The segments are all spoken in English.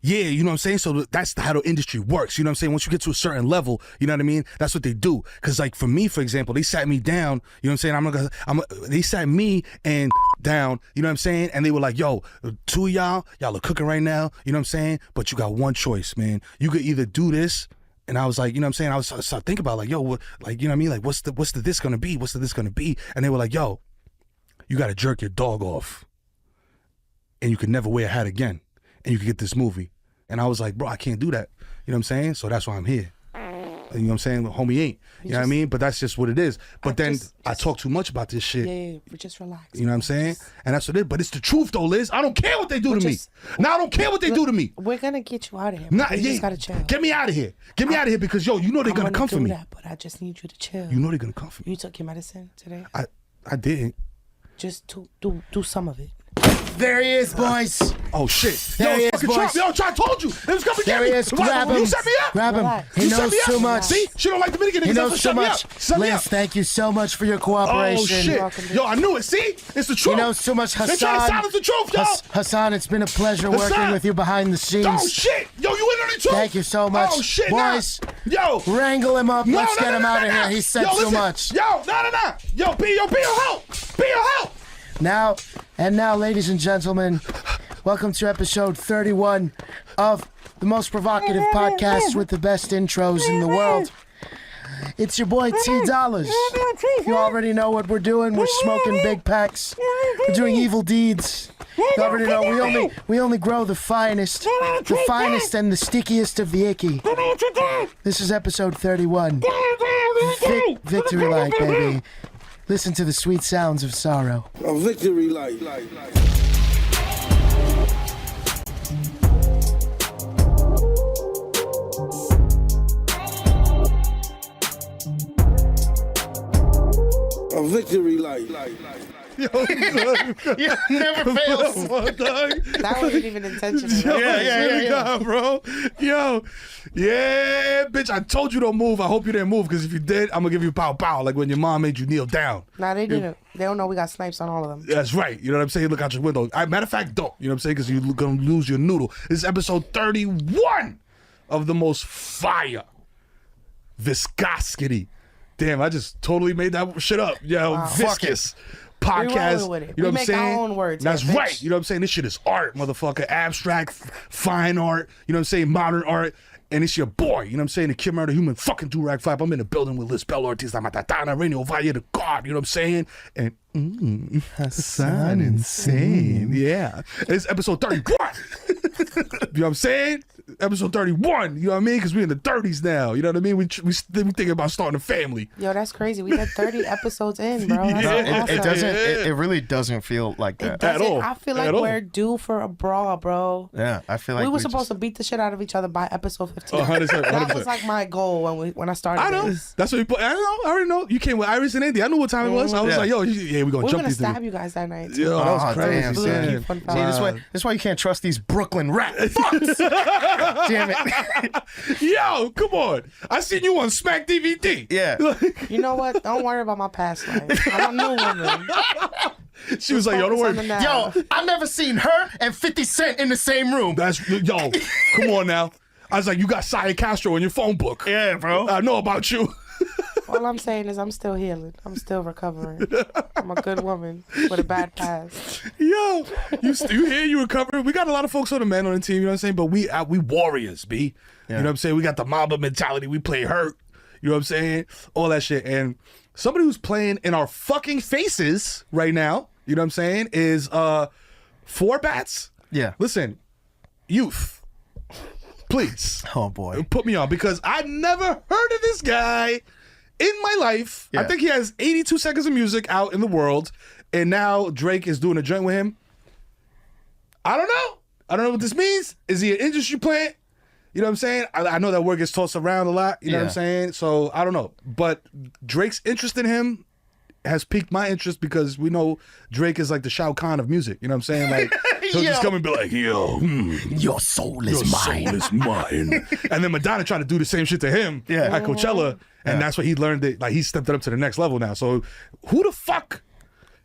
Yeah, you know what I'm saying? So that's how the industry works. You know what I'm saying? Once you get to a certain level, you know what I mean? That's what they do. Because, like, for me, for example, they sat me down, you know what I'm saying? They sat me and down, you know what I'm saying? And they were like, yo, two of y'all are cooking right now, you know what I'm saying? But you got one choice, man. You could either do this. And I was like, you know what I'm saying? I was started thinking about, like, yo, what, like, you know what I mean? Like, what's the this gonna be? What's the this gonna be? And they were like, yo, you gotta jerk your dog off. And you could never wear a hat again. And you could get this movie. And I was like, bro, I can't do that. You know what I'm saying? So that's why I'm here. You know what I'm saying? Homie ain't. You know what I mean? But that's just what it is. But then I talk too much about this shit. Yeah, just relax. You know what I'm saying? And that's what it is. But it's the truth though, Liz. I don't care what they do to me. Now I don't care what they do to me. We're going to get you out of here. You just got to chill. Get me out of here. Get me out of here because, yo, you know they're going to come for me. That, but I just need you to chill. You know they're going to come for me. You took your medicine today? I didn't. Just do some of it. There he is, boys. Oh shit! There he is, boys. Yo, I told you it was coming. There he is. Grab him. You set me up. Grab him. He knows too much. See, she don't like Dominican niggas. He knows too much. Liz, thank you so much for your cooperation. Oh shit! Yo, I knew it. See, it's the truth. He knows too much, Hassan. They trying to silence the truth, yo. Hassan, it's been a pleasure working with you behind the scenes. Oh shit! Yo, you in on it too? Thank you so much. Oh shit! Boys, yo, wrangle him up. Let's get him out of here. He said too much. Yo, no. Yo, be your help. Be your help. Now, ladies and gentlemen, welcome to episode 31 of the most provocative podcast with the best intros in the world. It's your boy T Dollars. You already know what we're doing. We're smoking big packs. We're doing evil deeds. You already know we only grow the finest and the stickiest of the icky. This is episode 31. Victory light, baby. Listen to the sweet sounds of sorrow. A victory light. A victory light. Yo, Yeah, never fails. That wasn't even intentional. Yeah, bro. Yo, yeah, bitch. I told you don't move. I hope you didn't move because if you did, I'm gonna give you pow pow like when your mom made you kneel down. Nah, they didn't. They don't know we got snipes on all of them. That's right. You know what I'm saying? Look out your window. Matter of fact, don't. You know what I'm saying? Because you're gonna lose your noodle. This is episode 31 of the most fire viscosity. Damn, I just totally made that shit up. Yo, Wow. viscous. Podcast, with it. you know We what I'm make saying? our own words, That's yeah, bitch. right. You know what I'm saying? This shit is art, motherfucker. Abstract, fine art. You know what I'm saying? Modern art. And it's your boy. You know what I'm saying? The Kid Murder Human fucking Durag Flap. I'm in the building with Lisbel Ortiz, La Matatana, Rainier Valle, the God. You know what I'm saying? And Hassan Insane. Yeah. It's episode 31. You know what I'm saying? Episode 31. You know what I mean? Because we're in the 30s now. You know what I mean? We thinking about starting a family. Yo, that's crazy. We got 30 episodes in, bro. That's awesome. It doesn't. It really doesn't feel like that At all. I feel like we're due for a brawl, bro. Yeah, I feel like we were supposed to beat the shit out of each other by episode 15. 100%. That was like my goal when I started. I know. This. That's what we put. I know. I already know. You came with Iris and Andy. I knew what time it was. I was like, yo, yeah, we're going to We're jump gonna these stab things. you guys that night. Yo, that was crazy. damn, son. Fun See, fact. this is why you can't trust these Brooklyn rat fucks. Damn it. Yo, come on. I seen you on Smack DVD. Yeah. You know what? Don't worry about my past life. I'm a new woman. She was like, yo, don't Focus on the worry. now. Yo, I've never seen her and 50 Cent in the same room. Yo, come on now. I was like, you got Saya Castro in your phone book. Yeah, bro. I know about you. All I'm saying is I'm still healing. I'm still recovering. I'm a good woman with a bad past. Yo, you here? You recover? We got a lot of folks on the man on the team, you know what I'm saying? But we warriors, B. Yeah. You know what I'm saying? We got the Mamba mentality. We play hurt. You know what I'm saying? All that shit. And somebody who's playing in our fucking faces right now, you know what I'm saying, is Four Bats. Yeah. Listen, youth, please. Oh, boy. Put me on because I never heard of this guy in my life. I Yeah. think he has 82 seconds of music out in the world, and now Drake is doing a joint with him. I don't know. I don't know what this means. Is he an industry plant? You know what I'm saying? I know that word gets tossed around a lot. You know what I'm Yeah. saying? So I don't know. But Drake's interest in him has piqued my interest because we know Drake is like the Shao Kahn of music. You know what I'm saying? Like he'll just come and be like, yo, Your soul is your soul is mine. And then Madonna tried to do the same shit to him Yeah. at Coachella. And that's what he learned that like he stepped it up to the next level now. So who the fuck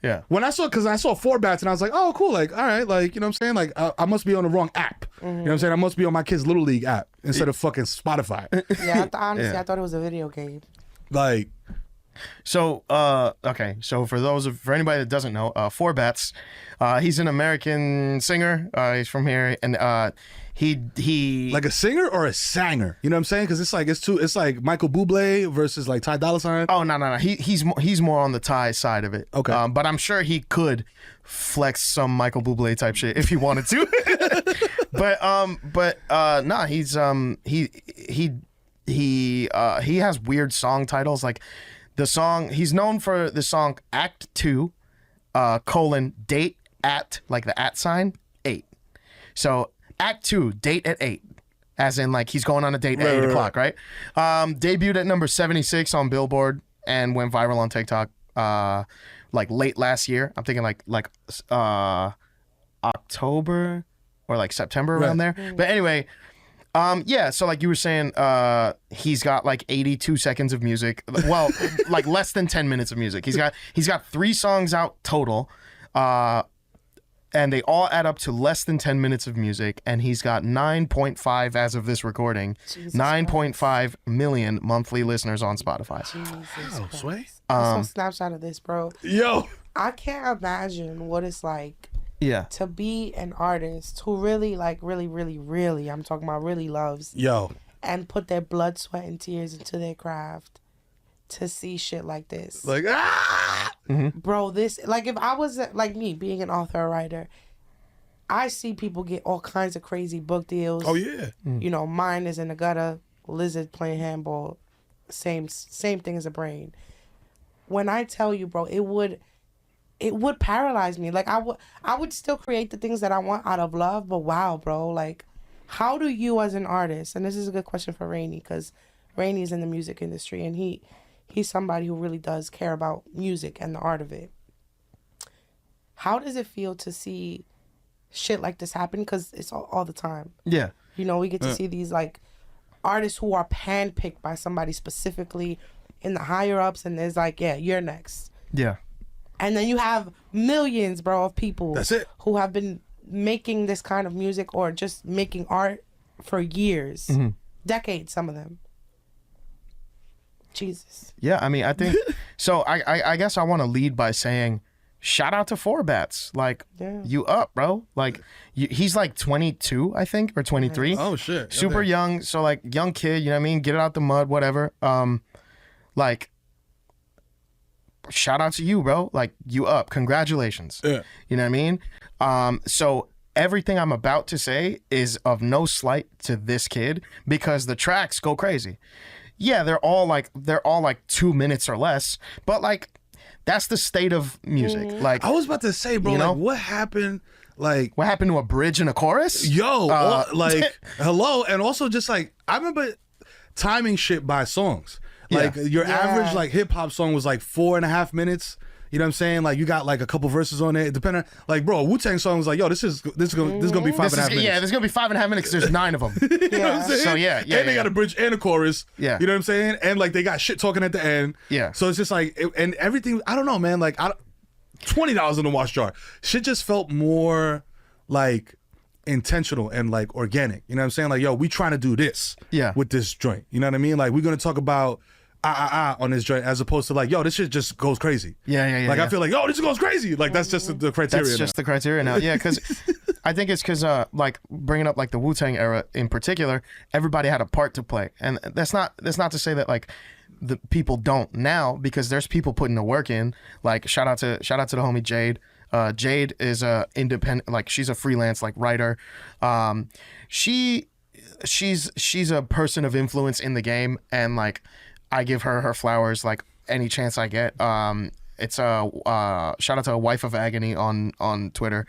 Yeah. When I saw Four Bats and I was like, oh, cool. Like, all right. Like, you know what I'm saying? Like, I must be on the wrong app. You know what I'm saying? I must be on my kid's Little League app instead of fucking Spotify. Yeah, honestly, Yeah. I thought it was a video game. Like, So, okay. So for anybody that doesn't know, Four Bats, he's an American singer. He's from here, and he like a singer or a sanger? You know what I'm saying? Because it's like Michael Bublé versus like Ty Dolla $ign. Oh no. He's more on the Ty side of it. Okay. But I'm sure he could flex some Michael Bublé type shit if he wanted to. Nah, he has weird song titles. Like he's known for the song Act 2, date at, like the at sign, 8. So Act 2, date at 8. As in, like, he's going on a date at 8 o'clock, right? Debuted at number 76 on Billboard and went viral on TikTok like late last year. I'm thinking like October or like September around there. But anyway, yeah, so like you were saying, he's got like 82 seconds of music. Well, like less than 10 minutes of music. He's got 3 songs out total. And they all add up to less than 10 minutes of music, and he's got 9.5 as of this recording, 9.5 million monthly listeners on Spotify. Jesus Christ. Sway? I saw a snapshot of this, bro. Yo. I can't imagine what it's like Yeah. to be an artist who really, like, really, I'm talking about really loves Yo. and put their blood, sweat, and tears into their craft to see shit like this. Like, Bro, this, like, if I was, like me, being an author or writer, I see people get all kinds of crazy book deals. Oh, yeah. You know, mine is in the gutter, Lizard playing handball, same thing as a brain. When I tell you, bro, it would paralyze me. Like, I would still create the things that I want out of love, but wow, bro, like, how do you as an artist, and this is a good question for Rainey, because Rainey's in the music industry, and he's somebody who really does care about music and the art of it. How does it feel to see shit like this happen? Because it's all the time. Yeah. You know, we get to see these, like, artists who are handpicked by somebody specifically in the higher ups, and there's like, yeah, you're next. Yeah. And then you have millions, bro, of people That's it. who have been making this kind of music or just making art for years, decades, some of them. Jesus. Yeah, I mean, I think so. I guess I want to lead by saying, shout out to Four Bats. Like, Yeah. you up, bro? Like, he's like 22, I think, or 23. Oh, shit. Super Okay. young. So like, young kid. You know what I mean? Get it out the mud, whatever. Like, shout out to you, bro. Like, you up? Congratulations. Yeah. You know what I mean? So everything I'm about to say is of no slight to this kid because the tracks go crazy. Yeah, they're all like 2 minutes or less, but like that's the state of music. Like, I was about to say, bro, You know? like, what happened? Like, what happened to a bridge and a chorus? yo, like, hello. And also just like, I remember timing shit by songs. Like, your average, like, hip hop song was like 4.5 minutes. You know what I'm saying? Like, you got like a couple verses on it. Depending, like, bro, a Wu-Tang song was like, yo, this is gonna be 5.5 minutes. Yeah, there's gonna be 5.5 minutes. 'Cause there's 9 of them. You know what I'm saying? So, yeah, and they got a bridge and a chorus. Yeah. You know what I'm saying? And like, they got shit talking at the end. Yeah. So it's just like, and everything, I don't know, man. Like, $20 in the wash jar. Shit just felt more like intentional and like organic. You know what I'm saying? Like, yo, we trying to do this Yeah. with this joint. You know what I mean? Like, we're gonna talk about on this joint as opposed to like, yo, this shit just goes crazy. Yeah. Like, yeah. I feel like, yo, this goes crazy. Like, that's just the criteria. That's just the criteria now. Yeah, because I think it's because like bringing up like the Wu-Tang era in particular, everybody had a part to play, and that's not to say that like the people don't now, because there's people putting the work in. Like, shout out to the homie Jade. Jade is a independent, like, she's a freelance like writer. She's a person of influence in the game, and like, I give her flowers like any chance I get. It's a shout out to a Wife of Agony on Twitter,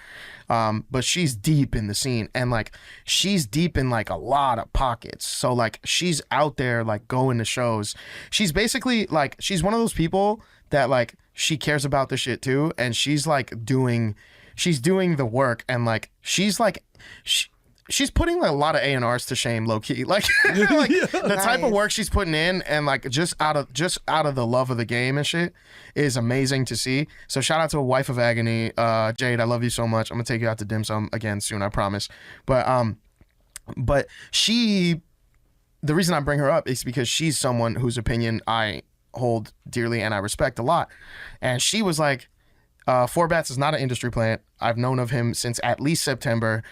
but she's deep in the scene, and like, she's deep in like a lot of pockets. So like, she's out there like going to shows. She's basically like, she's one of those people that like, she cares about the shit too, and she's like doing the work, and like, she's like she's putting like a lot of A&Rs to shame, low key. Like, like the type of work she's putting in, and like just out of the love of the game and shit, is amazing to see. So shout out to Wife of Agony, Jade. I love you so much. I'm gonna take you out to dim sum again soon, I promise. But she, the reason I bring her up is because she's someone whose opinion I hold dearly and I respect a lot, and she was like, Four Bats is not an industry plant. I've known of him since at least September.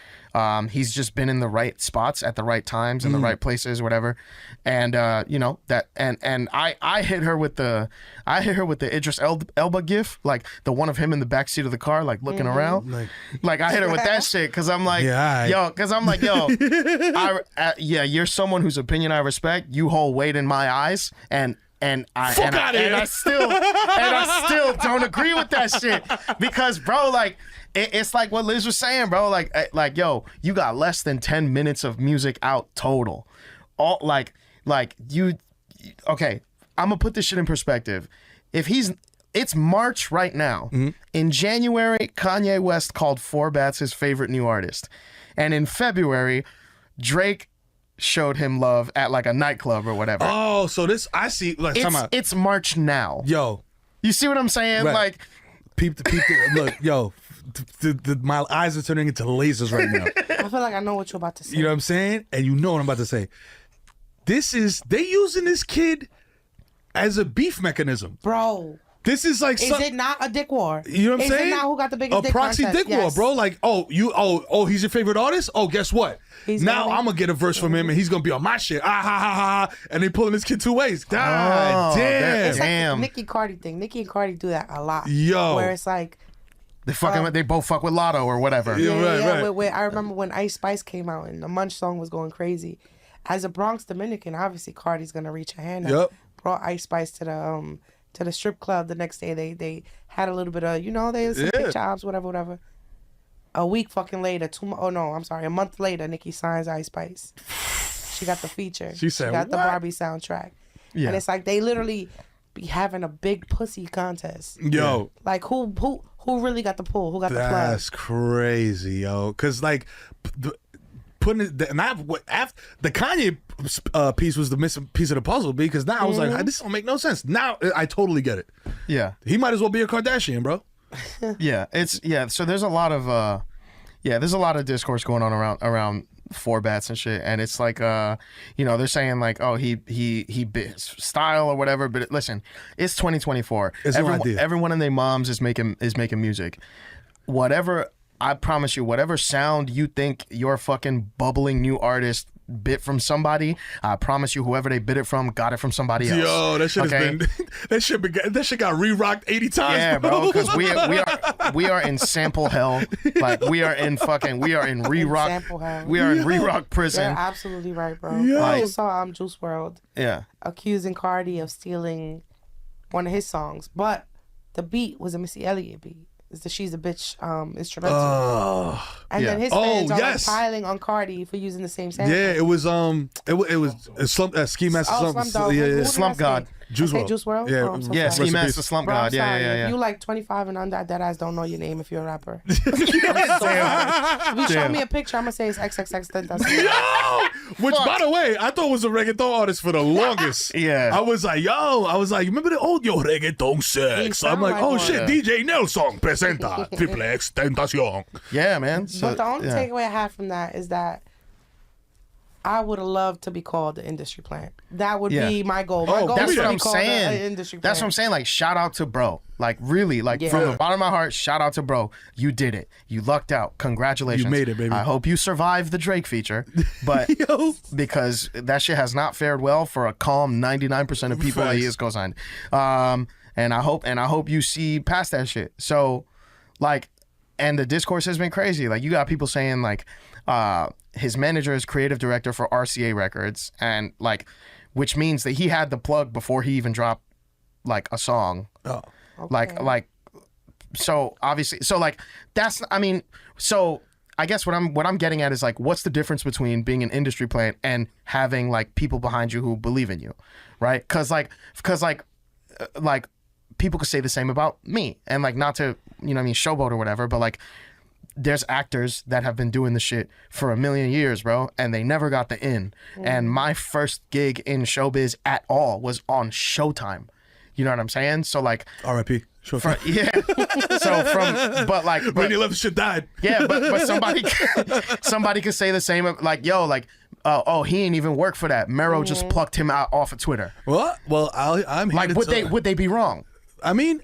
He's just been in the right spots at the right times in the right places, whatever. And you know that. And I hit her with the Idris Elba gif, like the one of him in the backseat of the car, like looking around. Like I hit her with that shit because I'm like, yo, you're someone whose opinion I respect. You hold weight in my eyes, and I still don't agree with that shit because, bro, like it's like what Liz was saying, bro. Like yo, you got less than 10 minutes of music out total. All like you. Okay, I'm gonna put this shit in perspective. It's March right now. In January, Kanye West called Four Bats his favorite new artist, and in February, Drake showed him love at like a nightclub or whatever. Oh, so this I see. Like, it's March now. Yo, you see what I'm saying? Right. Like, peep. Look, yo, my eyes are turning into lasers right now. I feel like I know what you're about to say. You know what I'm saying? And you know what I'm about to say. They using this kid as a beef mechanism, bro. This is like, is it not a dick war? You know what I'm saying? Is it not who got the biggest a dick proxy contest? dick war, bro? Like, he's your favorite artist? Oh, guess what? Now I'm gonna get a verse from him, and he's gonna be on my shit. Ah ha ha ha! And they pulling this kid two ways. God damn! It's like the Nicki Cardi thing. Nicki and Cardi do that a lot. Yo, where it's like they both fuck with Lotto or whatever. Yeah. I remember when Ice Spice came out and the Munch song was going crazy. As a Bronx Dominican, obviously Cardi's gonna reach her hand out. Brought Ice Spice to the strip club the next day. They had a little bit of, they some pick jobs, whatever. A week fucking later, a month later, Nicki signs Ice Spice. She got the feature. She got the Barbie soundtrack. Yeah. And it's like they literally be having a big pussy contest. Yo. Like who really got the pull? Who got the plug? That's crazy, yo. Cause like putting it, and after the Kanye piece was the missing piece of the puzzle, because now I was like, this don't make no sense. Now I totally get it. Yeah, he might as well be a Kardashian, bro. So there's a lot of discourse going on around Four Bats and shit, and it's like they're saying like, oh, he bit style or whatever, but listen, it's 2024. Everyone and their moms is making music. Whatever, I promise you, whatever sound you think your fucking bubbling new artist bit from somebody, I promise you, whoever they bit it from got it from somebody else. Yo, that shit has been that shit got re-rocked 80 times. Yeah, bro, because we are in sample hell. Like we are in re-rock. We are in re-rock prison. You're absolutely right, bro. Yo. I just saw Juice WRLD accusing Cardi of stealing one of his songs, but the beat was a Missy Elliott beat. It's the She's a Bitch instrumental. Then his fans are like piling on Cardi for using the same sample. Yeah, it was Ski Master Slump God. Juice WRLD? Yeah, Ski Master Slump God. Yeah. If you like 25 and under, that ass don't know your name if you're a rapper. If you show me a picture, I'm gonna say it's XXX. Yo! Which, by the way, I thought was a reggaeton artist for the longest. I was like, you remember the old reggaeton sex? I'm like, oh shit, DJ Nelson presenta Triple X Tentacion. Yeah, man. But the only takeaway I have from that is that I would have loved to be called the industry plant. That would be my goal. My goal that's is what to I'm be called saying. the industry plant. That's what I'm saying. Like, shout out to bro. Like, really, like from the bottom of my heart, shout out to bro. You did it. You lucked out. Congratulations. You made it, baby. I hope you survived the Drake feature, but because that shit has not fared well for a calm 99% of people that he is co-signed. And I hope you see past that shit. So, like, and the discourse has been crazy. Like, you got people saying like, his manager is creative director for RCA Records, and like, which means that he had the plug before he even dropped like a song. Oh, okay. Like, so obviously, so like that's, I mean, so I guess what I'm getting at is like, what's the difference between being an industry plant and having like people behind you who believe in you, right? Because people could say the same about me, and like, not to showboat or whatever, but like, there's actors that have been doing the shit for a million years, bro, and they never got the in. And my first gig in showbiz at all was on Showtime. You know what I'm saying? So like, R.I.P. Sure. yeah. So but when you left, the shit died. yeah, but somebody could say the same. Like, yo, like, oh, he ain't even work for that. Mero just plucked him out off of Twitter. What? Well, I'm here Like, to would they be wrong? I mean,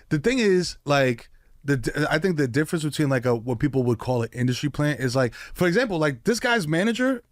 the thing is, like, I think the difference between like what people would call an industry plant is like, for example, like this guy's manager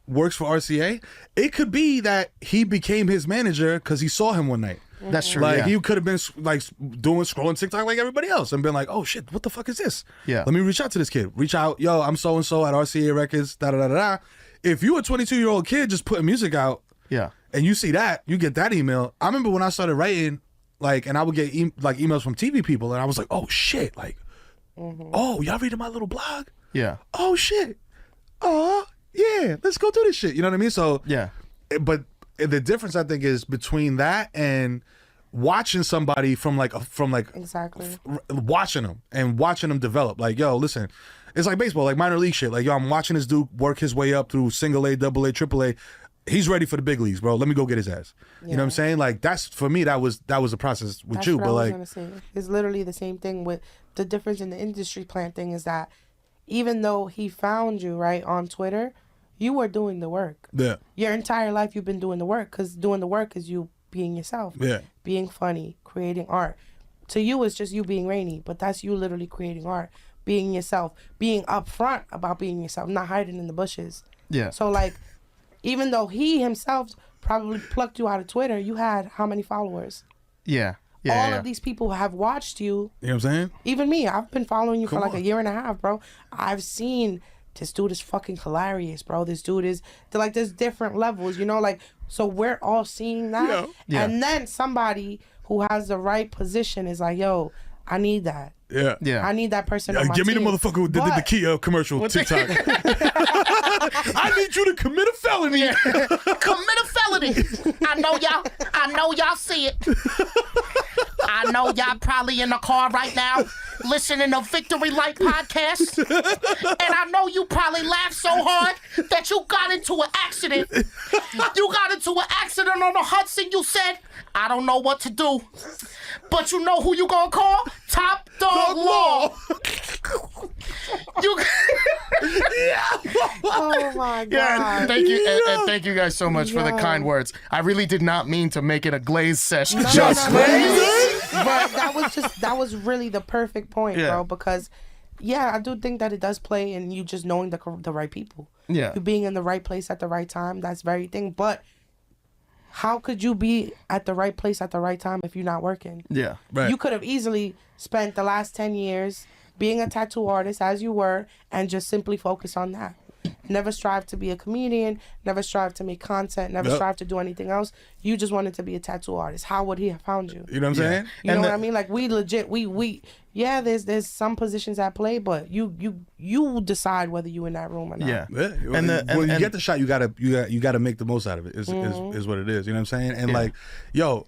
works for RCA. It could be that he became his manager because he saw him one night. That's true. Like yeah. he could have been like scrolling TikTok like everybody else and been like, oh shit, what the fuck is this? Yeah. Let me reach out to this kid. Reach out, yo, I'm so and so at RCA Records. Da da da da. If you a 22-year-old kid just putting music out, Yeah. and you see that, you get that email. I remember when I started writing, like, and I would get emails from TV people, and I was like, oh shit, like, oh, y'all reading my little blog? Yeah. Oh shit, oh yeah, let's go do this shit. You know what I mean? So Yeah. but the difference I think is between that and watching somebody from Exactly. watching them and watching them develop. Like, yo, listen, it's like baseball, like minor league shit. Like, yo, I'm watching this dude work his way up through single A, double A, triple A. He's ready for the big leagues, bro. Let me go get his ass. You know what I'm saying? Like, that's for me. That was the process with That's you. what But I was like, gonna say. It's literally the same thing. With the difference in the industry plant thing is that even though he found you right on Twitter, you were doing the work. yeah, Your entire life you've been doing the work, because doing the work is you being yourself. Yeah. Being funny, creating art. To you, it's just you being Rainy, but that's you literally creating art, being yourself, being upfront about being yourself, not hiding in the bushes. Yeah. So like, even though he himself probably plucked you out of Twitter, you had how many followers? Yeah. Yeah. All yeah. of these people have watched you. you know what I'm saying? Even me, I've been following you for like on. a year and a half, bro. I've seen this dude is fucking hilarious, bro. This dude is, like, there's different levels, you know, like, so we're all seeing that. Yeah. And then somebody who has the right position is like, yo, I need that. Yeah, Yeah. I need that person on my give me the team. motherfucker who did the But- Kia commercial TikTok. I need you to commit a felony. Commit a felony. I know y'all see it. I know y'all probably in the car right now listening to Victory Light podcast. And I know you probably laughed so hard that you got into an accident. You got into an accident on the Hudson. You said, I don't know what to do. But you know who you gonna call? Top Dog Law. You Oh my God. Yeah, thank you, and thank you guys so much for the Yo. kind words. I really did not mean to make it a glaze session. No, Just no, no, no. But that was really the perfect point, Yeah. bro, because yeah, I do think that it does play in you just knowing the right people. Yeah. You being in the right place at the right time, that's very thing. But how could you be at the right place at the right time if you're not working? Yeah. Right. You could have easily spent the last 10 years being a tattoo artist as you were and just simply focus on that. Never strive to be a comedian, never strive to make content, never Yep. strive to do anything else. You just wanted to be a tattoo artist. How would he have found you? You know what I'm saying? You know what I mean? Like, we legit, we yeah, there's some positions at play, but you decide whether you in that room or not. Yeah. Yeah, And when you get the shot, you gotta make the most out of it. Is what it is. You know what I'm saying? And Yeah. like, yo,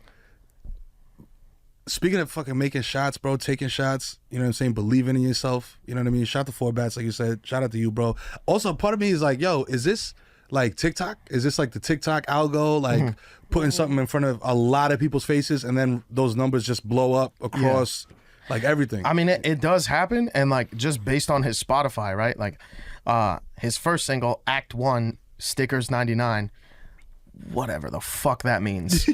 speaking of fucking making shots, bro, taking shots. You know what I'm saying? Believing in yourself. You know what I mean? Shot the 4 bats, like you said. Shout out to you, bro. Also, part of me is like, yo, is this like TikTok? Is this like the TikTok algo? Like putting something in front of a lot of people's faces, and then those numbers just blow up across like everything. I mean, it does happen, and like just based on his Spotify, right? Like, his first single, Act 1, Stickers 99. Whatever the fuck that means.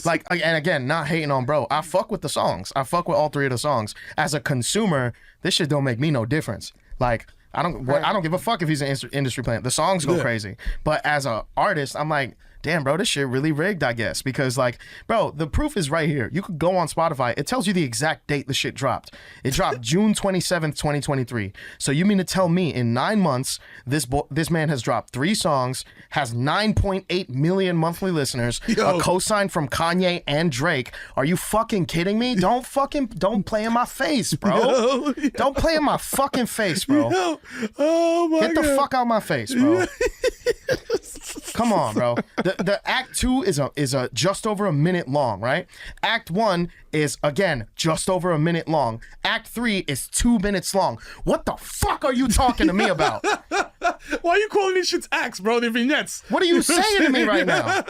Like, and again, not hating on bro. I fuck with the songs. I fuck with all 3 of the songs. As a consumer, this shit don't make me no difference. Like, I don't give a fuck if he's an industry plant. The songs go crazy. But as an artist, I'm like, damn, bro, this shit really rigged, I guess. Because, like, bro, the proof is right here. You could go on Spotify. It tells you the exact date the shit dropped. It dropped June 27th, 2023. So you mean to tell me in 9 months, this man has dropped 3 songs, has 9.8 million monthly listeners, Yo. a cosign from Kanye and Drake. Are you fucking kidding me? Don't play in my face, bro. Don't play in my fucking face, bro. Yo, oh my Get the God. fuck out my face, bro. Come on, bro. The Act 2 is a just over a minute long, right? Act 1 is again just over a minute long. Act 3 is 2 minutes long. What the fuck are you talking to me about? Why are you calling these shits acts, bro? They're vignettes. What are you saying to me right now?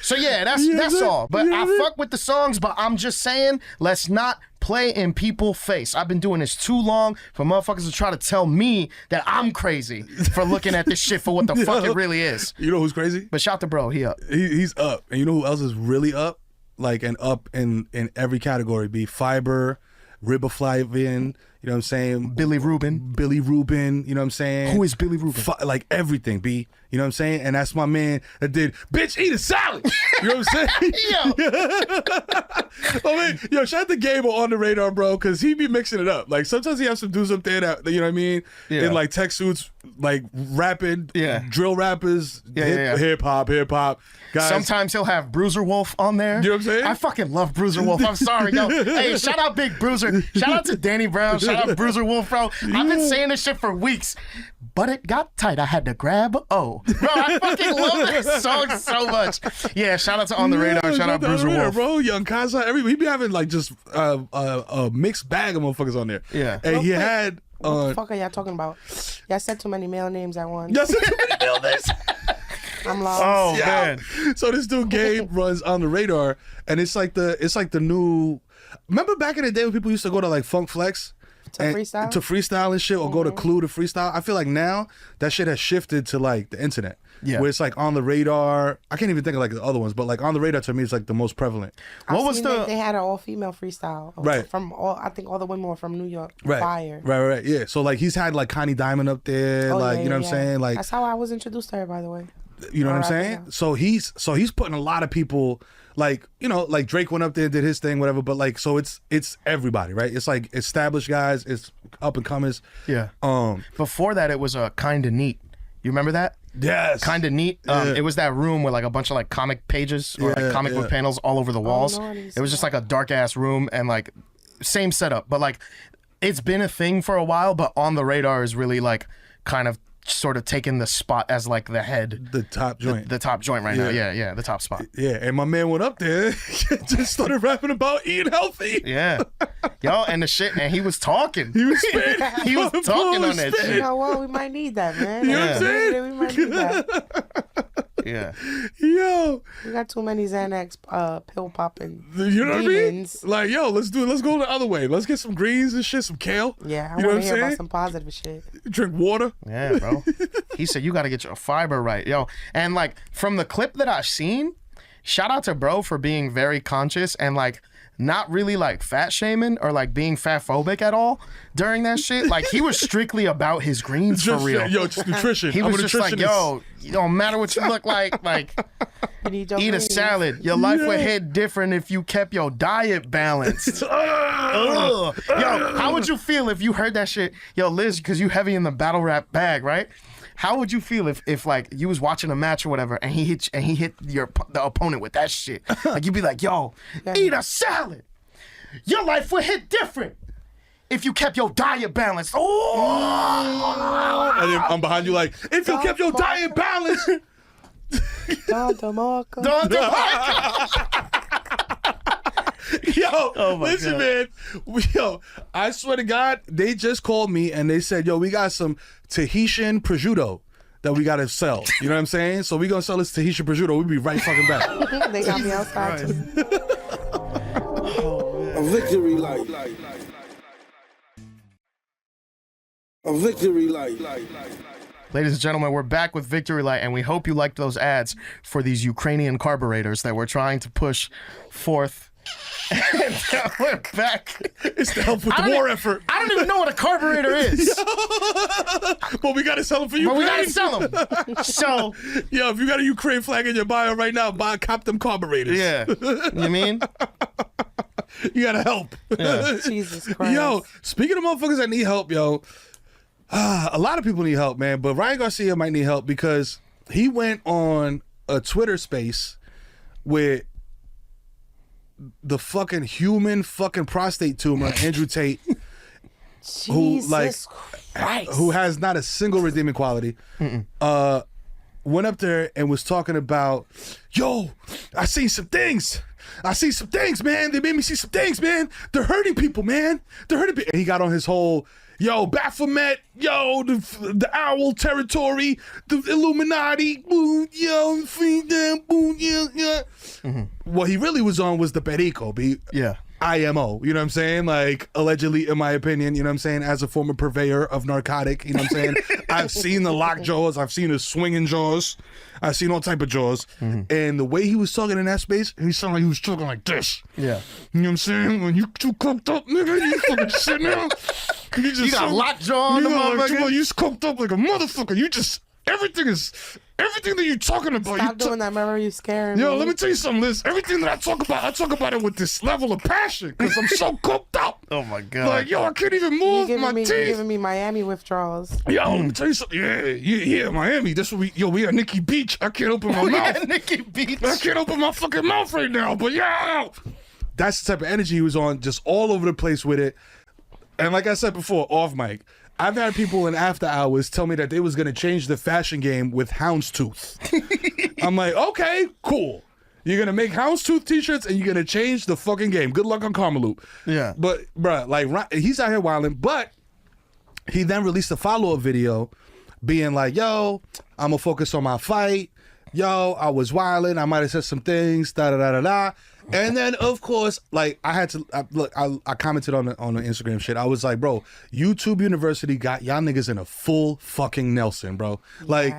So yeah, that's all. But I fuck with the songs, but I'm just saying, let's not play in people's face. I've been doing this too long for motherfuckers to try to tell me that I'm crazy for looking at this shit for what the fuck it really is. You know who's crazy? But shout to bro, he up. He's up. And you know who else is really up? Like, and up in every category. Be Fiber, Riboflavin, you know what I'm saying? Billy Rubin. Billy Rubin, you know what I'm saying? Who is Billy Rubin? Like everything, B. You know what I'm saying? And that's my man that did, bitch, eat a salad. You know what I'm saying? Yo. I mean, yo, shout out to Gable on the radar, bro, because he be mixing it up. Like, sometimes he has some dudes up there that, you know what I mean? Yeah. In, like, tech suits, like, rapping, drill rappers, Yeah. hip-hop. Guys. Sometimes he'll have Bruiser Wolf on there. You know what I'm saying? I fucking love Bruiser Wolf. I'm sorry, yo. Hey, shout out Big Bruiser. Shout out to Danny Brown. Shout out Bruiser Wolf, bro. I've been saying this shit for weeks. But it got tight. I had to grab O. Bro, I fucking love this song so much. Yeah, shout out to On the Radar. Shout out Bruiser Wolf. Bro, Young Kaza, we be having like just a mixed bag of motherfuckers on there. Yeah. And he had What the fuck are y'all talking about? Y'all said too many male names at once. yes, this. I'm lost. Oh, Yeah. man. So this dude Gabe runs On the Radar, and it's like the new. Remember back in the day when people used to go to like Funk Flex To freestyle and shit, or go to Clue to freestyle. I feel like now that shit has shifted to like the internet. Yeah. Where it's like On the Radar. I can't even think of like the other ones, but like On the Radar to me is like the most prevalent. What was They had an all-female freestyle. Right. From I think all the women were from New York. Right. Fire. Right. Yeah. So like he's had like Connie Diamond up there, Oh, like yeah, you know yeah, what I'm saying, like that's how I was introduced to her, by the way. you know what I'm Alright, saying. yeah. So he's putting a lot of people, like, you know, like Drake went up there, did his thing, whatever. But like, so it's everybody, right? It's like established guys, it's up and comers. Yeah. Um. Before that, it was Kinda Neat. You remember that? Yes. Kinda Neat. It was that room with like a bunch of like comic pages or like comic book panels all over the walls. no, I didn't It was see just like a dark ass room and like same setup, but like it's been a thing for a while. But On the Radar is really like kind of sort of taking the spot as like the head, the top joint. the top joint right now. Yeah, the top spot. Yeah, and my man went up there, just started rapping about eating healthy. Yeah, yo, and the shit, and he was talking. He was spitting. He was talking on that You shit. know what? We might need that, man. You know what I'm saying? We might need that. Yeah, Yo, We got too many Xanax pill popping. you know what demons. I mean? Like, yo, let's go the other way. Let's get some greens and shit, some kale. Yeah, I you know want what to I'm hear about saying? some positive shit. Drink water. yeah, bro. He said you got to get your fiber right, yo. And like from the clip that I've seen, shout out to bro for being very conscious and like not really like fat shaming or like being fat phobic at all during that shit. Like he was strictly about his greens for real. Yo, just nutrition. He I'm was a just like, nutritionist. yo, it don't matter what you look like You need your eat a greens. salad. Your life would hit different if you kept your diet balanced. Ugh. Yo, how would you feel if you heard that shit? Yo, Liz, because you heavy in the battle rap bag, right? How would you feel if like you was watching a match or whatever and he hit the opponent with that shit? Like you'd be like, yo, eat a salad. Your life would hit different if you kept your diet balanced. Oh, And then I'm behind you like, if you kept your diet balanced. Dante Marco. Yo, Oh my listen, God. man. Yo, I swear to God, they just called me and they said, yo, we got some Tahitian prosciutto that we got to sell. You know what I'm saying? So we going to sell this Tahitian prosciutto. We'll be right fucking back. They got me outside too. A victory light. A victory light. Ladies and gentlemen, we're back with Victory Light, and we hope you liked those ads for these Ukrainian carburetors that we're trying to push forth. And now we're back. It's to help with the war effort. I don't even know what a carburetor is, But we got to sell them for you. but we gotta sell them. So, Yo, if you got a Ukraine flag in your bio right now, cop them carburetors. yeah, you mean? You got to help. Jesus Christ. Yo, speaking of motherfuckers that need help, yo, a lot of people need help, man. But Ryan Garcia might need help because he went on a Twitter space with the fucking human fucking prostate tumor, Andrew Tate, Jesus Christ. who has not a single redeeming quality. went up there and was talking about, yo, I seen some things. Man. They made me see some things, man. They're hurting people, man. They're hurting people. And he got on his whole, yo, Baphomet, yo, the Owl territory, the Illuminati, boo, yo, feed them, boo, yeah. What he really was on was the Perico, Yeah. IMO, you know what I'm saying? Like, allegedly, in my opinion, you know what I'm saying? As a former purveyor of narcotic, you know what I'm saying? I've seen the lock jaws, I've seen the swinging jaws, I've seen all type of jaws. And the way he was talking in that space, he sounded like he was talking like this. Yeah. You know what I'm saying? When you too cooked up, nigga, you fucking sitting there. You got lockjaw on the motherfucker. You just cooked up like a motherfucker. You just, everything that you're talking about. Stop doing that. Remember, you scaring me. Yo, let me tell you something, Liz. Everything that I talk about it with this level of passion because I'm so cooked up. Oh my God. Like, yo, I can't even move my You're teeth. giving me Miami withdrawals. Yo, let me tell you something. Yeah, Miami. That's what we at Nikki Beach. I can't open my mouth. Nikki Beach. I can't open my fucking mouth right now. But yeah, that's the type of energy he was on, just all over the place with it. And like I said before, off mic, I've had people in after hours tell me that they was gonna change the fashion game with houndstooth. I'm like, okay, cool. You're gonna make houndstooth t-shirts and you're gonna change the fucking game. Good luck on Karmaloop. Yeah. But bruh, like he's out here wilding. But he then released a follow-up video, being like, "Yo, I'm gonna focus on my fight. Yo, I was wilding. I might have said some things. Da da da da da." And then, of course, like I had to I commented on the Instagram shit. I was like, bro, YouTube University got y'all niggas in a full fucking Nelson, bro. Like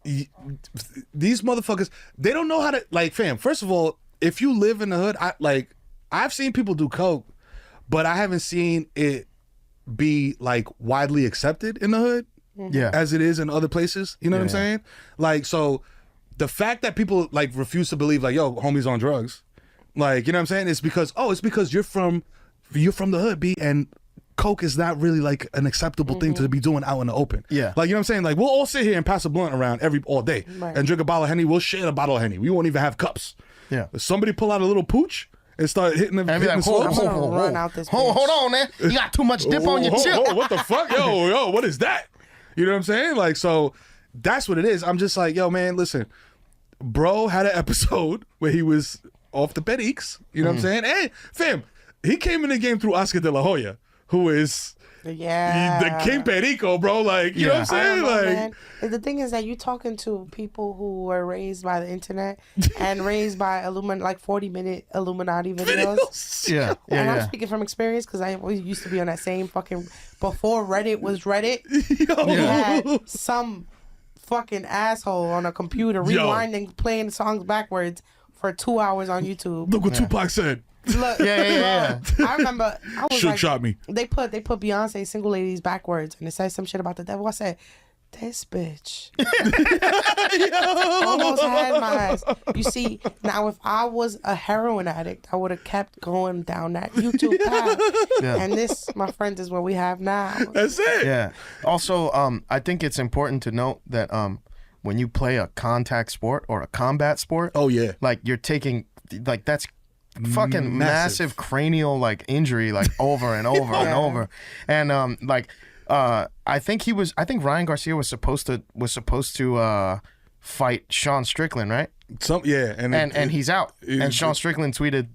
these motherfuckers, they don't know how to, like, fam. First of all, if you live in the hood, I've seen people do coke, but I haven't seen it be like widely accepted in the hood, as it is in other places. You know what I'm saying? Like, so the fact that people like refuse to believe, like, yo, homie's on drugs. Like, you know what I'm saying? It's because you're from the hood, B, and coke is not really like an acceptable thing to be doing out in the open. Yeah. Like, you know what I'm saying? Like, we'll all sit here and pass a blunt around all day and drink a bottle of Henny. We'll share a bottle of Henny. We won't even have cups. Yeah. If somebody pull out a little pooch and start hitting them, And be like, slopes. I'm gonna run out this hold bitch. on, man. You got too much dip on your chip. What the fuck? Yo, what is that? You know what I'm saying? Like, so that's what it is. I'm just like, yo, man, listen. Bro had an episode where he was off the Periques. You know what I'm saying? And, fam, he came in the game through Oscar de la Hoya, who is the King Perico, bro. Like, you know what I'm saying? Man. The thing is that you're talking to people who were raised by the internet and raised by 40-minute Illuminati videos. Yeah. And I'm speaking from experience because I always used to be on that same fucking, before Reddit was Reddit, you had some fucking asshole on a computer rewinding, playing songs backwards for 2 hours on YouTube. Look what Tupac said. Look, Yeah. I remember I was Should like, shot me. They put Beyonce Single Ladies backwards and it said some shit about the devil. I said, this bitch almost had my ass. You see, now if I was a heroin addict, I would have kept going down that YouTube path. And this, my friends, is what we have now. That's it. Yeah. Also, I think it's important to note that when you play a contact sport or a combat sport, Oh, yeah. like you're taking, like that's fucking massive cranial like injury, like over and over and over. And I think Ryan Garcia was supposed to fight Sean Strickland, right? And he's out. And Sean Strickland tweeted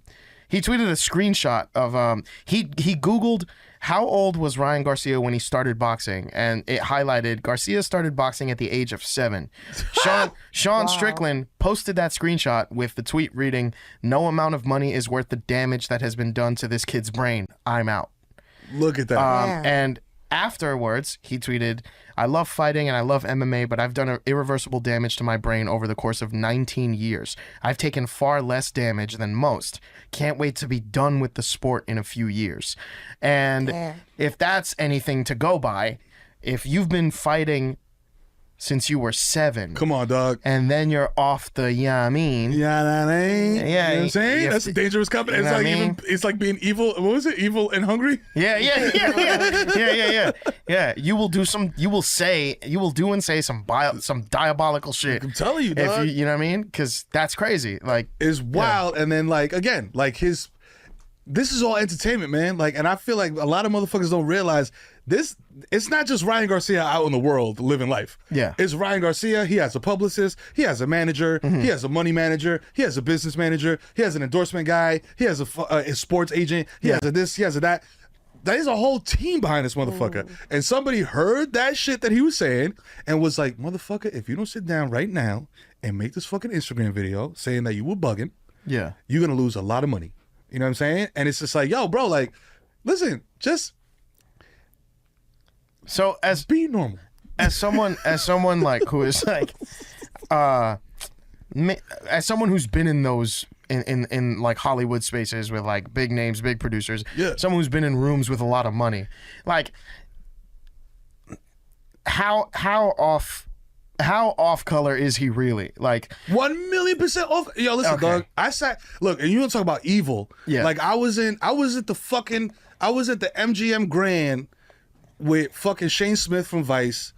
a screenshot of he Googled how old was Ryan Garcia when he started boxing, and it highlighted Garcia started boxing at the age of 7. Sean Strickland posted that screenshot with the tweet reading, "No amount of money is worth the damage that has been done to this kid's brain. I'm out." Look at that. And afterwards, he tweeted, "I love fighting and I love MMA, but I've done irreversible damage to my brain over the course of 19 years. I've taken far less damage than most. Can't wait to be done with the sport in a few years." And if that's anything to go by, if you've been fighting since you were 7. Come on, dog. And then you're off the, you know what I mean? Yeah, that ain't. Yeah, You know what I'm saying? you That's a dangerous company. you know It's what like I mean? it's like being evil. What was it? Evil and hungry? Yeah. You will do and say some diabolical shit. I'm telling you, If dog. you know what I mean? Because that's crazy. Like, Is wild. And then, like, again, like this is all entertainment, man. Like, and I feel like a lot of motherfuckers don't realize this. It's not just Ryan Garcia out in the world living life. Yeah. It's Ryan Garcia. He has a publicist. He has a manager. He has a money manager. He has a business manager. He has an endorsement guy. He has a sports agent. He has a this. He has a that. There's a whole team behind this motherfucker. And somebody heard that shit that he was saying and was like, motherfucker, if you don't sit down right now and make this fucking Instagram video saying that you were bugging, Yeah. you're gonna lose a lot of money. You know what I'm saying? And it's just like, yo, bro, like, listen, just So as be normal. someone like who is like as someone who's been in those in like Hollywood spaces with like big names, big producers, Yeah. someone who's been in rooms with a lot of money, like how off color is he really? Like 1,000,000% off. Yo, listen, Okay. dog. I sat. Look, and you want to talk about evil? Yeah. Like I was at the MGM Grand with fucking Shane Smith from Vice,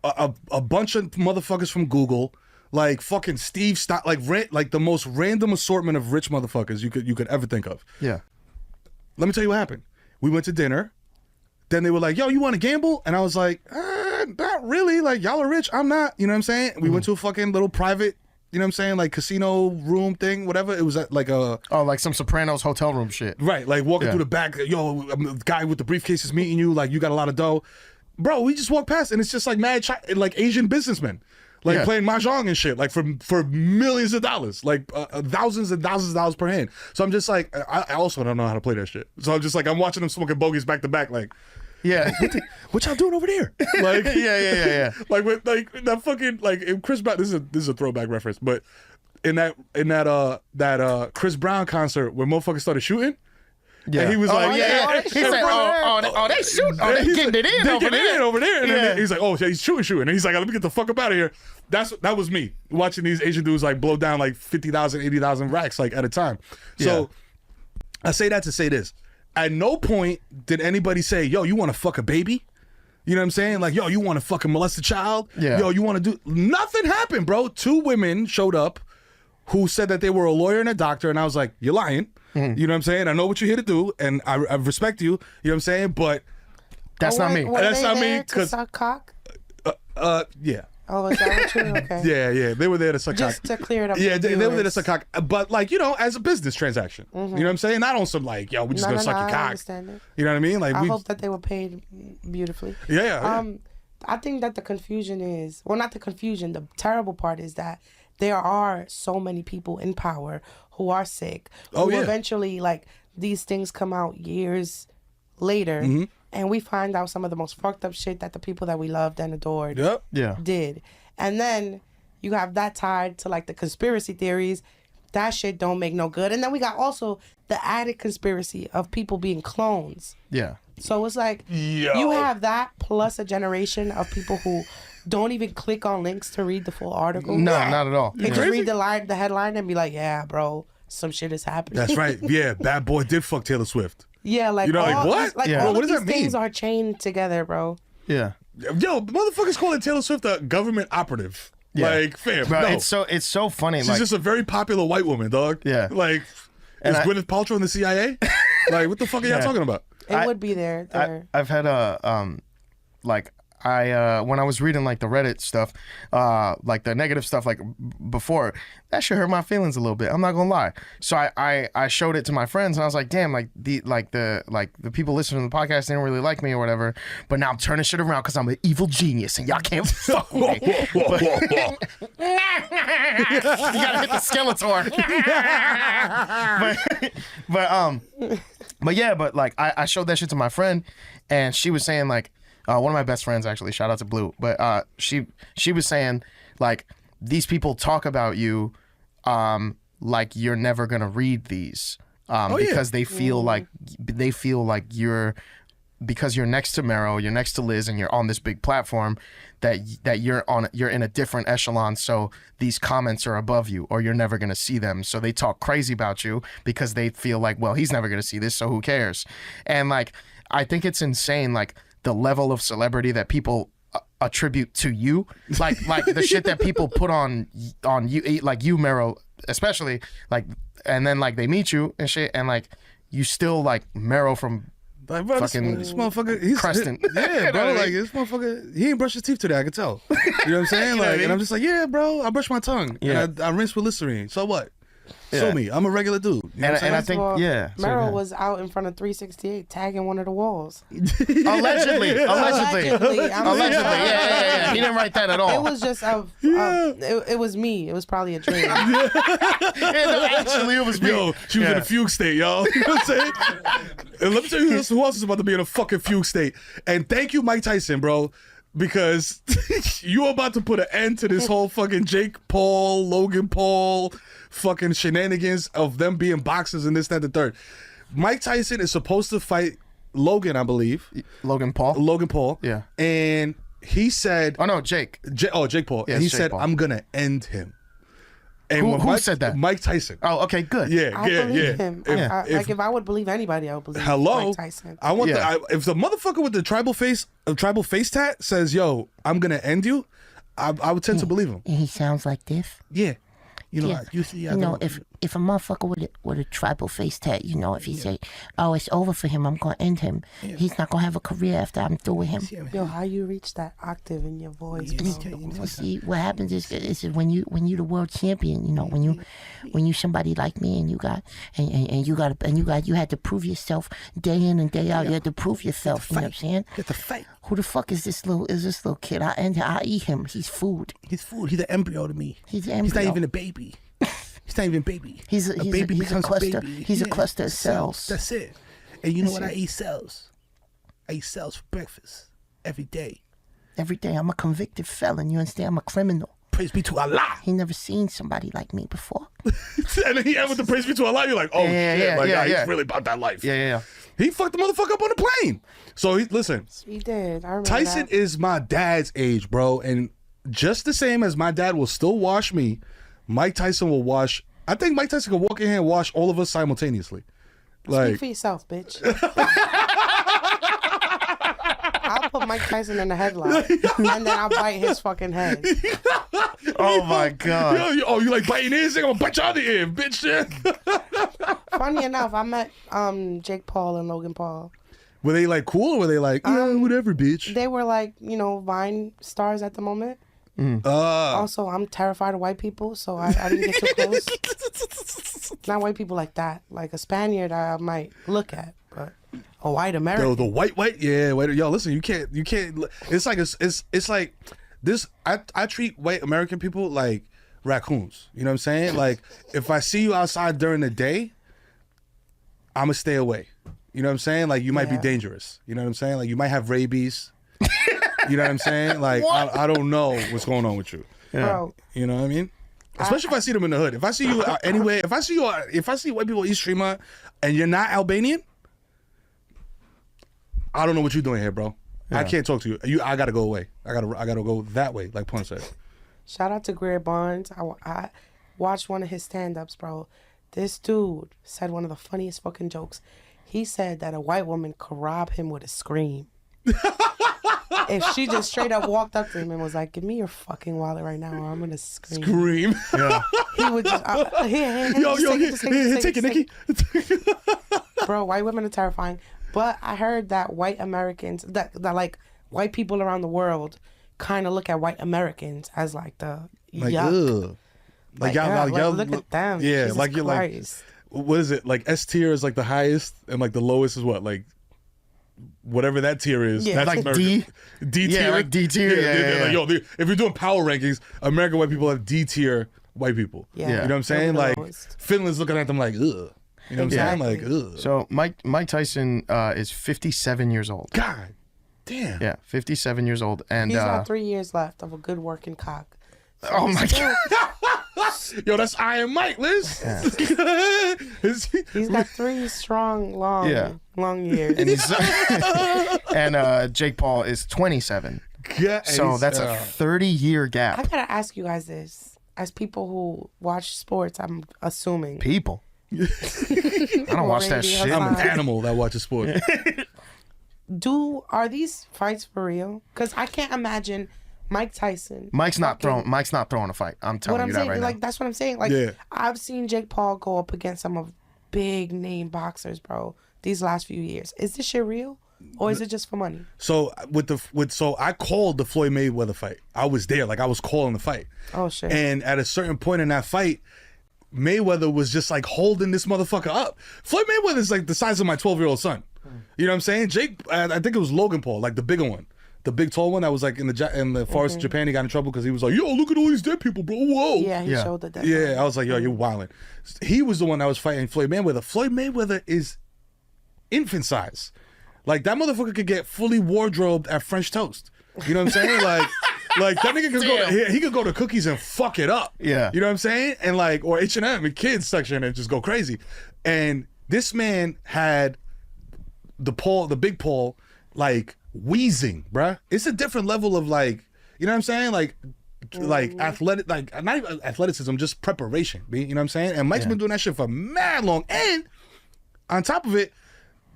a bunch of motherfuckers from Google, like fucking Steve Stock, like the most random assortment of rich motherfuckers you could ever think of. yeah. Let me tell you what happened. We went to dinner. Then they were like, yo, you want to gamble? And I was like, not really. Like, y'all are rich. I'm not. You know what I'm saying? We went to a fucking little private, you know what I'm saying? Like casino room thing, whatever. It was at like a, Oh, like some Sopranos hotel room shit. right, like walking Yeah. through the back. Yo, the guy with the briefcase is meeting you. Like, you got a lot of dough. Bro, we just walked past and it's just like mad, like Asian businessmen. Like Yeah. playing mahjong and shit, like for millions of dollars, like thousands and thousands of dollars per hand. So I'm just like, I also don't know how to play that shit. So I'm just like, I'm watching them smoking bogeys back to back, like, Yeah. what y'all doing over there? Like, yeah. like with like that fucking like in Chris Brown. This is a throwback reference, but in that Chris Brown concert where motherfuckers started shooting. Yeah. And he was like, yeah. He said, they shoot. Oh, they he's getting it in they over getting it there. in over there. And Yeah. then he's like, oh, he's shooting. And he's like, let me get the fuck up out of here. That was me watching these Asian dudes like blow down like 50,000, 80,000 racks like at a time. So I say that to say this. At no point did anybody say, yo, you want to fuck a baby? You know what I'm saying? Like, yo, you want to fucking molest a child? Yeah. Yo, you want to do... Nothing happened, bro. 2 women showed up who said that they were a lawyer and a doctor, and I was like, you're lying. Mm-hmm. You know what I'm saying? I know what you're here to do, and I respect you. You know what I'm saying? But, That's not me. Were That's they not me, there to 'cause- suck cock? yeah. Oh, is that what you? Okay. Yeah. They were there to suck cock. Just to clear it up. Yeah, for they were there to viewers. suck cock. But, like, you know, as a business transaction. You know what I'm saying? Not on some, like, yo, we just No, gonna suck your I cock. understand it. You know what I mean? Like, I we... hope that they were paid beautifully. Yeah. I think that the confusion is, well, not the confusion, the terrible part is that there are so many people in power who are sick, Oh, who yeah. eventually, like, these things come out years later, Mm-hmm. and we find out some of the most fucked up shit that the people that we loved and adored Yep. Yeah. did. And then you have that tied to, like, the conspiracy theories. That shit don't make no good. And then we got also the added conspiracy of people being clones. Yeah. So it's like you have that plus a generation of people who don't even click on links to read the full article. No, not at all. They just Crazy. read the headline and be like, yeah, bro, some shit is happening. That's right. Yeah, Bad Boy did fuck Taylor Swift. Yeah, like, You know, like, all, what? Like, Yeah. all What of does these that things mean? are chained together, bro. Yeah. Yo, motherfuckers calling Taylor Swift a government operative. Yeah. Like, fam, Bro, no. it's so funny. She's like, just a very popular white woman, dog. Yeah. Like, And is I- Gwyneth Paltrow in the CIA? Like, what the fuck are y'all Yeah. talking about? It would be there. I've had a like I when I was reading like the Reddit stuff, like the negative stuff like before, that shit hurt my feelings a little bit. I'm not gonna lie. So I showed it to my friends and I was like, damn, like the people listening to the podcast didn't really like me or whatever. But now I'm turning shit around because I'm an evil genius and y'all can't fuck with me. You gotta hit the Skeletor. But yeah, but like I showed that shit to my friend, and she was saying like, one of my best friends actually, shout out to Blue, but she was saying like these people talk about you, like you're never gonna read these, because they feel like you're. Because you're next to Mero, you're next to Liz, and you're on this big platform, that you're in a different echelon. So these comments are above you, or you're never gonna see them. So they talk crazy about you because they feel like, well, he's never gonna see this, so who cares? And like, I think it's insane, like the level of celebrity that people attribute to you, like the shit that people put on you, like you, Mero, especially, like, and then like they meet you and shit, and like you still like Mero from Like, bro, fucking this motherfucker, he's Preston. Yeah, You know bro. what I Like mean? this motherfucker, he ain't brushed his teeth today. I can tell. You know what I'm saying? You know what I Like, mean? and I'm just like, yeah, bro. I brush my tongue. Yeah. And I rinse with Listerine. So what? Yeah. Sue me. I'm a regular dude. You know what I'm And I saying? think, Well, yeah. so Meryl good. was out in front of 368 tagging one of the walls. Allegedly. Allegedly, Allegedly. I'm Yeah. He didn't write that at all. It was just it was me. It was probably a dream. Actually, it was me. Yo, she was in a fugue state, y'all. You know what I'm saying? And let me tell you who else is about to be in a fucking fugue state. And thank you, Mike Tyson, bro, because you about to put an end to this whole fucking Jake Paul, Logan Paul, fucking shenanigans of them being boxers and this, that, the third. Mike Tyson is supposed to fight Logan, I believe. Logan Paul. Logan Paul. Yeah. And he said, Oh no, Jake. Jake Paul. Yeah, and he it's Jake said, Paul. I'm going to end him. And when Who said that? Mike Tyson. Oh, okay, good. Yeah, I yeah, believe yeah. him. If- If I would believe anybody, I would believe Hello, Mike Tyson. I want Yeah. if the motherfucker with the tribal face tat says, "Yo, I'm gonna end you," I would tend to believe him. And he sounds like this. Yeah, you know, Yeah. you see, You know, if a motherfucker with a tribal face tat, you know, if he say, "Oh, it's over for him. I'm gonna end him. He's not gonna have a career after I'm through with him." Yo, how you reach that octave in your voice, bro? Well, see, what happens is when you the world champion, you know, when you somebody like me and you had to prove yourself day in and day out. You had to prove yourself. You know what I'm saying? Get the fight. Who the fuck is this little kid? I eat him. He's food. He's food. He's an embryo to me. He's an He's not embryo. even a baby. He's not even a baby. He's a becomes cluster. baby. He's a Yeah. cluster of cells. That's it. And you know That's what? I it. eat cells. I eat cells for breakfast every day. Every day, I'm a convicted felon. You understand? I'm a criminal. Praise be to Allah. He never seen somebody like me before. And then he ended with the praise be to Allah. You're like, oh Yeah, shit, yeah, like yeah, yeah. he's really about that life. Yeah. He fucked the motherfucker up on the plane. So listen, He did. I remember Tyson that. is my dad's age, bro, and just the same as my dad will still wash me, Mike Tyson will wash. I think Mike Tyson could walk in here and wash all of us simultaneously. Speak Like, for yourself, bitch. I'll put Mike Tyson in a headlock, and then I'll bite his fucking head. Oh my god. you like biting ears? I'm gonna bite your other ear, bitch. Yeah. Funny enough, I met Jake Paul and Logan Paul. Were they like cool or were they like, yeah, whatever, bitch? They were like, you know, Vine stars at the moment. Uh, Also, I'm terrified of white people, so I didn't get too close. Not white people like that. Like a Spaniard, I might look at, but a white American. the white, yeah, wait, yo, listen, you can't. It's like it's like this. I treat white American people like raccoons. You know what I'm saying? Like if I see you outside during the day, I'ma stay away. You know what I'm saying? Like you might be Yeah. dangerous. You know what I'm saying? Like you might have rabies. You know what I'm saying? Like I don't know what's going on with you. Bro, You know what I mean? Especially if I see them in the hood. If I see you anyway, if I see white people in East Tremont and you're not Albanian, I don't know what you're doing here, bro. I can't talk to you. I gotta go away. I gotta go that way, like Pun said. shout out to Greer Barnes. I watched one of his stand-ups, bro. This dude said one of the funniest fucking jokes. He said that a white woman could rob him with a scream. If she just straight up walked up to him and was like, "Give me your fucking wallet right now, or I'm gonna scream." Scream. He would just, here, Yo, just take it, Nikki. Bro, white women are terrifying. But I heard that white Americans, that like white people around the world, kind of look at white Americans as like the Like, yuck. ugh. Like, y'all, yeah, look at them. Yeah, Jesus like you're Christ. like, what is it? Like S tier is like the highest, and like the lowest is what? Like whatever that tier is. Yeah. That's Like American. D tier. Yeah, like D tier. Yeah, they're yeah, like, yo, if you're doing power rankings, American white people have D tier white people. Yeah. You know what I'm saying? They're the Like lowest. Finland's looking at them like, ugh. You know what I'm saying? Like, Exactly. ugh. So Mike Tyson is 57 years old. God damn. Yeah, 57 years old, and He's got 3 years left of a good working cock. oh my god. Yo, that's Iron Mike, Liz. He's got 3 strong, long years. And he's and Jake Paul is 27. Yeah, So that's a 30-year I gap. gotta ask you guys this. As people who watch sports, I'm assuming. People. I don't watch that Radio shit. I'm an Time. animal that watches sport. Are these fights for real? Because I can't imagine Mike Tyson. Mike's not fucking- throwing a fight. I'm telling What I'm you saying, that right like now. that's what I'm saying. Like Yeah. I've seen Jake Paul go up against some of big name boxers, bro, these last few years. Is this shit real? Or is it just for money? So so I called the Floyd Mayweather fight. I was there, like I was calling the fight. Oh shit. And at a certain point in that fight, Mayweather was just like holding this motherfucker up. Floyd Mayweather is like the size of my 12-year-old son. You know what I'm saying? Jake, I think it was Logan Paul, like the bigger one. The big tall one that was like in the forest of Japan. He got in trouble because he was like, yo, look at all these dead people, bro. Whoa. Yeah, he showed the death. Yeah, I was like, yo, you're wilding. He was the one that was fighting Floyd Mayweather. Floyd Mayweather is infant size. Like that motherfucker could get fully wardrobed at French toast. You know what I'm saying? Like that nigga could he could go to Cookies and fuck it up. Yeah. You know what I'm saying? And like, or H&M and kids section and just go crazy. And this man had the big Paul, like wheezing, bruh. It's a different level of like, you know what I'm saying? Like athletic, like not even athleticism, just preparation. You know what I'm saying? And Mike's been doing that shit for mad long. And on top of it,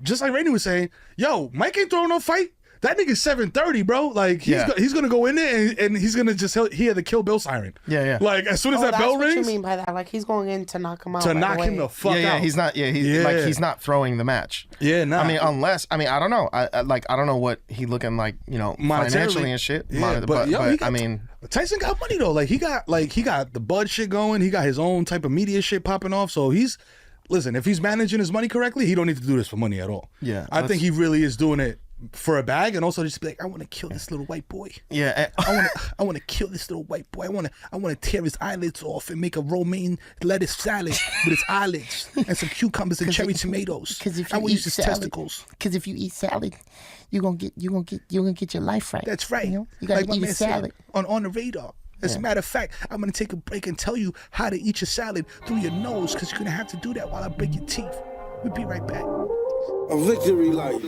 just like Rainey was saying, yo, Mike ain't throwing no fight. That nigga's 7:30, bro. Like he's gonna go in there and he's gonna just hear the Kill Bill siren. Yeah. Like as soon as that that's bell what rings, you mean by that? Like he's going in to knock him out. to right knock away. him the fuck out. Yeah, he's not. Yeah, he's not throwing the match. Yeah, nah. I mean, I don't know. I don't know what he looking like, you know, financially and shit. Yeah, but I mean, Tyson got money though. Like he got the Bud shit going. He got his own type of media shit popping off. So listen, if he's managing his money correctly, he don't need to do this for money at all. Yeah, I think he really is doing it for a bag, and also just be like, I want to kill this little white boy. yeah. I want to kill this little white boy. I want to tear his eyelids off and make a romaine lettuce salad with his eyelids and some cucumbers and cherry tomatoes. Because if I you will eat use his salad, testicles. because if you eat salad, you're gonna get your life right. That's right. You know, you gotta Like my eat a man said, salad. on the radar. As a matter of fact, I'm gonna take a break and tell you how to eat your salad through your nose, because you're gonna have to do that while I break your teeth. We'll be right back. A victory light.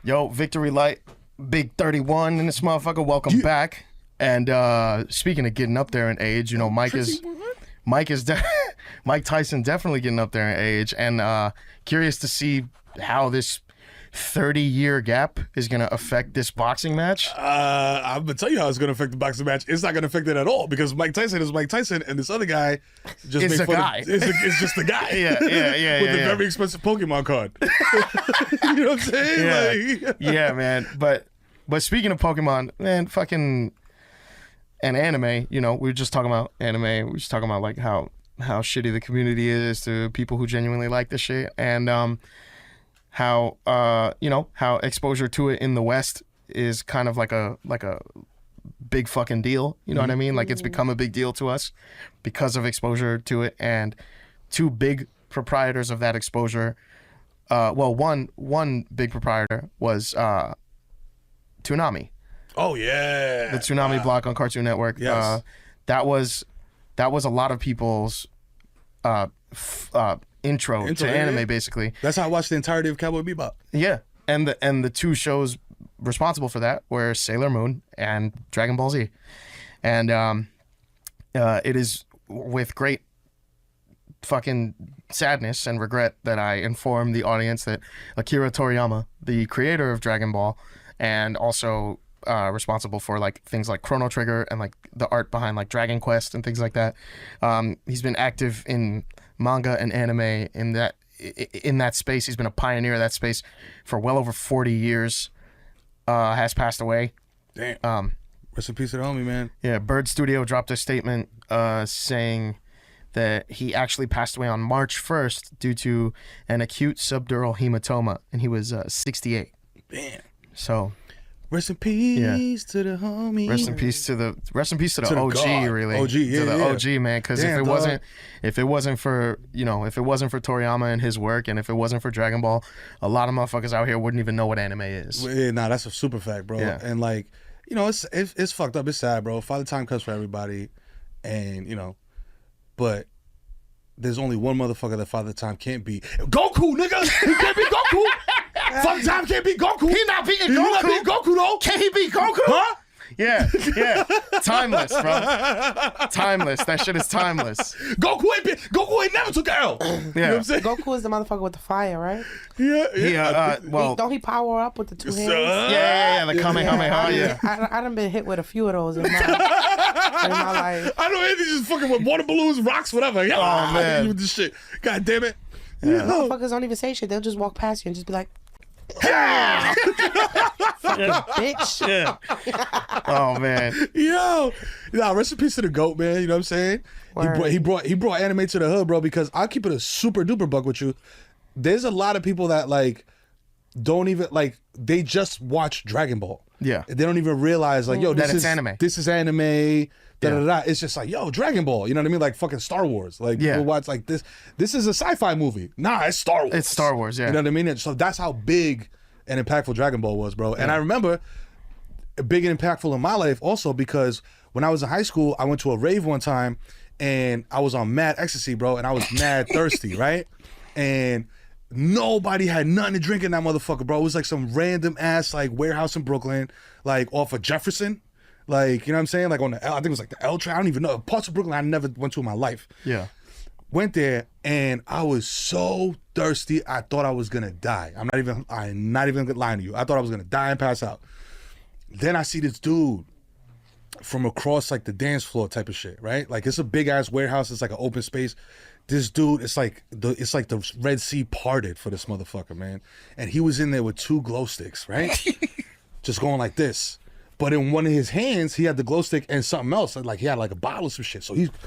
Yo, Victory Light, Big 31 in this motherfucker. Welcome back. And speaking of getting up there in age, you know, Mike Tyson definitely getting up there in age, and curious to see how this 30-year gap is going to affect this boxing match. I'm gonna tell you how it's gonna affect the boxing match. It's not gonna affect it at all, because Mike Tyson is Mike Tyson, and this other guy just It's makes a fun guy. Of, it's just a guy. Yeah, with a yeah. very expensive Pokemon card. You know what I'm saying? Yeah, Like, yeah, man. But speaking of Pokemon, man, fucking and anime, you know, we were just talking about anime. We were just talking about like how shitty the community is to people who genuinely like this shit, and how you know, how exposure to it in the West is kind of like a big fucking deal. You know what I mean? Like it's become a big deal to us because of exposure to it, and two big proprietors of that exposure. Well, one big proprietor was Toonami, oh yeah, the Toonami block on Cartoon Network. Yes. That was a lot of people's intro to anime, yeah. basically. That's how I watched the entirety of Cowboy Bebop. Yeah, and the two shows responsible for that were Sailor Moon and Dragon Ball Z, and it is with great fucking sadness and regret that I inform the audience that Akira Toriyama, the creator of Dragon Ball and also responsible for like things like Chrono Trigger and like the art behind like Dragon Quest and things like that. He's been active in manga and anime in that space. He's been a pioneer of that space for well over 40 years. Has passed away. Damn. Rest in peace to the homie, man. Yeah, Bird Studio dropped a statement saying that he actually passed away on March 1st due to an acute subdural hematoma, and he was 68. Damn. So, rest in peace to the homie. rest in peace to the OG, God. really. OG, yeah, to the yeah. OG, man. Because if it wasn't for Toriyama and his work, and if it wasn't for Dragon Ball, a lot of motherfuckers out here wouldn't even know what anime is. Yeah, nah, that's a super fact, bro. Yeah. And like, you know, it's fucked up. It's sad, bro. Father time comes for everybody, and you know, but there's only one motherfucker that Father time can't beat. Goku, nigga. He can't beat Goku. Father time can't beat Goku. He not beating He Goku. not beating Goku though. Can he beat Goku? Huh? Yeah. Timeless, bro. Timeless. That shit is timeless. Goku ain't never took an L. You know what I'm saying? Goku is the motherfucker with the fire, right? Yeah. Don't he power up with the two hands? Yeah, the Kamehameha, yeah. I done been hit with a few of those in my life. I know Andy just fucking with water balloons, rocks, whatever. Yeah, man. with this shit. God damn it. Motherfuckers don't even say shit. They'll just walk past you and just be like, bitch. Yeah. Oh man. Yo, rest in peace to the GOAT, man. You know what I'm saying? Word. He brought anime to the hood, bro. Because I'll keep it a super duper buck with you. There's a lot of people that like don't even like. They just watch Dragon Ball. Yeah. They don't even realize like, yo, That this it's is anime. This is anime. Da, da, Yeah. da, da. It's just like, yo, Dragon Ball. You know what I mean? Like fucking Star Wars. Like Yeah. people watch like this. This is a sci-fi movie. Nah, it's Star Wars. It's Star Wars, yeah. You know what I mean? And so that's how big and impactful Dragon Ball was, bro. And I remember big and impactful in my life also because when I was in high school, I went to a rave one time and I was on mad ecstasy, bro, and I was mad thirsty, right? And nobody had nothing to drink in that motherfucker, bro. It was like some random ass like warehouse in Brooklyn, like off of Jefferson. Like, you know what I'm saying? Like on the L, I think it was like the L train. I don't even know. Parts of Brooklyn I never went to in my life. Yeah. Went there and I was so thirsty, I thought I was gonna die. I'm not even lying to you. I thought I was gonna die and pass out. Then I see this dude from across like the dance floor type of shit, right? Like it's a big ass warehouse, it's like an open space. This dude, it's like the Red Sea parted for this motherfucker, man. And he was in there with 2 glow sticks, right? Just going like this. But in one of his hands, he had the glow stick and something else. Like he had like a bottle or some shit. So he's, you know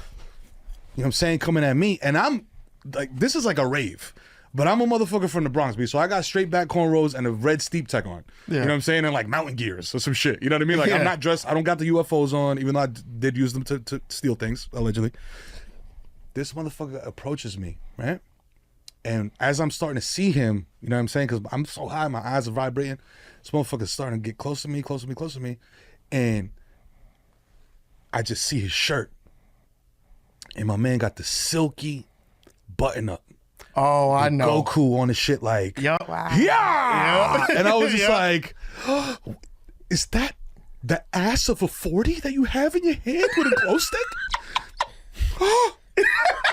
what I'm saying, coming at me. And I'm like, this is like a rave. But I'm a motherfucker from the Bronx, B. So I got straight back cornrows and a red steep tech on. Yeah. You know what I'm saying? And like mountain gears or some shit. You know what I mean? Like Yeah. I'm not dressed. I don't got the UFOs on, even though I did use them to steal things, allegedly. This motherfucker approaches me, right? And as I'm starting to see him, you know what I'm saying? Because I'm so high, my eyes are vibrating. This motherfucker's starting to get close to me. And I just see his shirt. And my man got the silky button up. Oh, I know. Goku on the shit like, Yup. Wow. yeah. And I was just Yeah. like, is that the ass of a 40 that you have in your hand with a glow stick?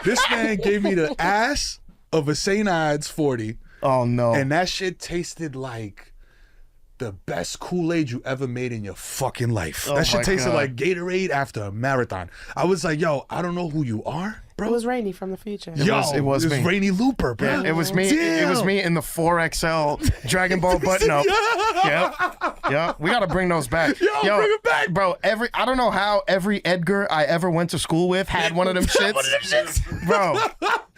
This man gave me the ass of a St. Ides 40. Oh no. And that shit tasted like the best Kool-Aid you ever made in your fucking life. Oh That shit my tasted God. like Gatorade after a marathon. I was like, yo, I don't know who you are, bro. It was Rainy from the future. Yo, it was it's me. Rainy Looper, bro. Yeah, it was me. It was Damn. me in the 4XL Dragon Ball button up. Yep. We gotta bring those back. Yo, bring it back. bro. I don't know how every Edgar I ever went to school with had one of them shits. One of them shits. Bro.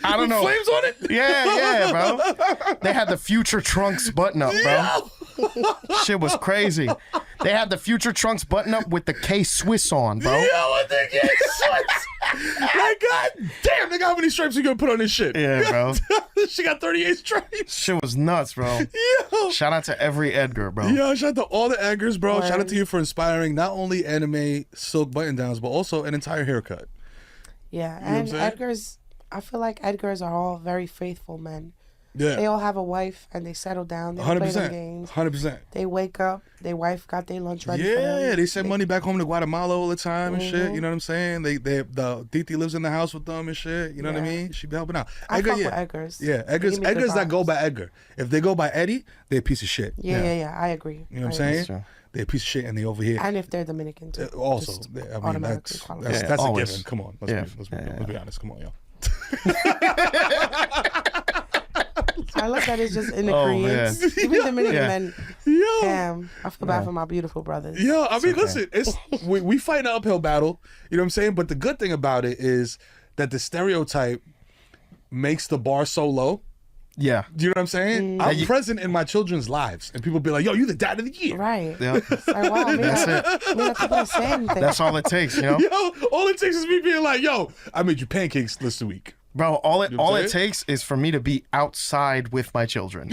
I don't know. Flames on it? Yeah, bro. They had the Future Trunks button up, bro. Shit was crazy. They had the Future Trunks button up with the K Swiss on, bro. Yo, what the Swiss? Like, God damn, nigga, how many stripes you gonna put on this shit? Yeah, bro. She got 38 stripes. Shit was nuts, bro. Yo. Shout out to every Edgar, bro. Yo, shout out to all the Edgars, bro. Shout out Word. to you for inspiring not only anime silk button downs, but also an entire haircut. Yeah, know what I'm and saying? Edgar's, I feel like Edgar's are all very faithful men. Yeah. They all have a wife and they settle down. They don't play their 100%. games. 100%. They wake up. Their wife got their lunch ready for them. Yeah, they send money back home to Guatemala all the time and shit. You know what I'm saying? The Titi lives in the house with them and shit. You know what I Yeah. mean? She be helping out. I Edgar, fuck yeah. with Edgar's. Yeah, They Edgar's give me good that go vibes. by Edgar. If they go by Eddie, they're a piece of shit. Yeah. I agree. You know what I I'm agree. saying? They're a piece of shit and they over here. And if they're Dominican too. Also, Just I mean, automatically qualify. that's a always. given. Come on, let's be honest. Come on, yo. I love that it's just in the Oh, Koreans. man. Even Dominican Yeah. men. Yo, Damn, I feel bad for my beautiful brothers. yo. I mean, okay. listen, it's we fight an uphill battle. You know what I'm saying? But the good thing about it is that the stereotype makes the bar so low. Yeah. Do you know what I'm saying? I'm present in my children's lives, and people be like, "Yo, you the dad of the year." Right. Yeah. It's like, wow, me That's not, me not supposed to say anything. That's all it takes, you know? Yo, all it takes is me being like, "Yo, I made you pancakes this week." Bro, all it know what I'm saying? takes is for me to be outside with my children.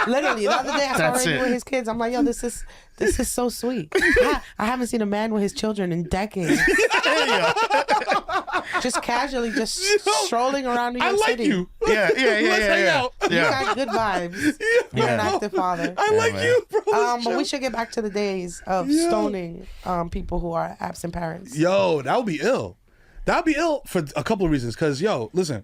Literally, the other day I saw That's Randy it. with his kids. I'm like, yo, this is so sweet. I haven't seen a man with his children in decades. Just casually, just strolling around New I York like City. you. Yeah, yeah, yeah, Let's yeah, hang yeah. out. You Yeah. got good vibes. You're an active father. I like man. you, bro. Let's But chill. we should get back to the days of stoning people who are absent parents. Yo, that would be ill. That would be ill for a couple of reasons. Because, yo, listen,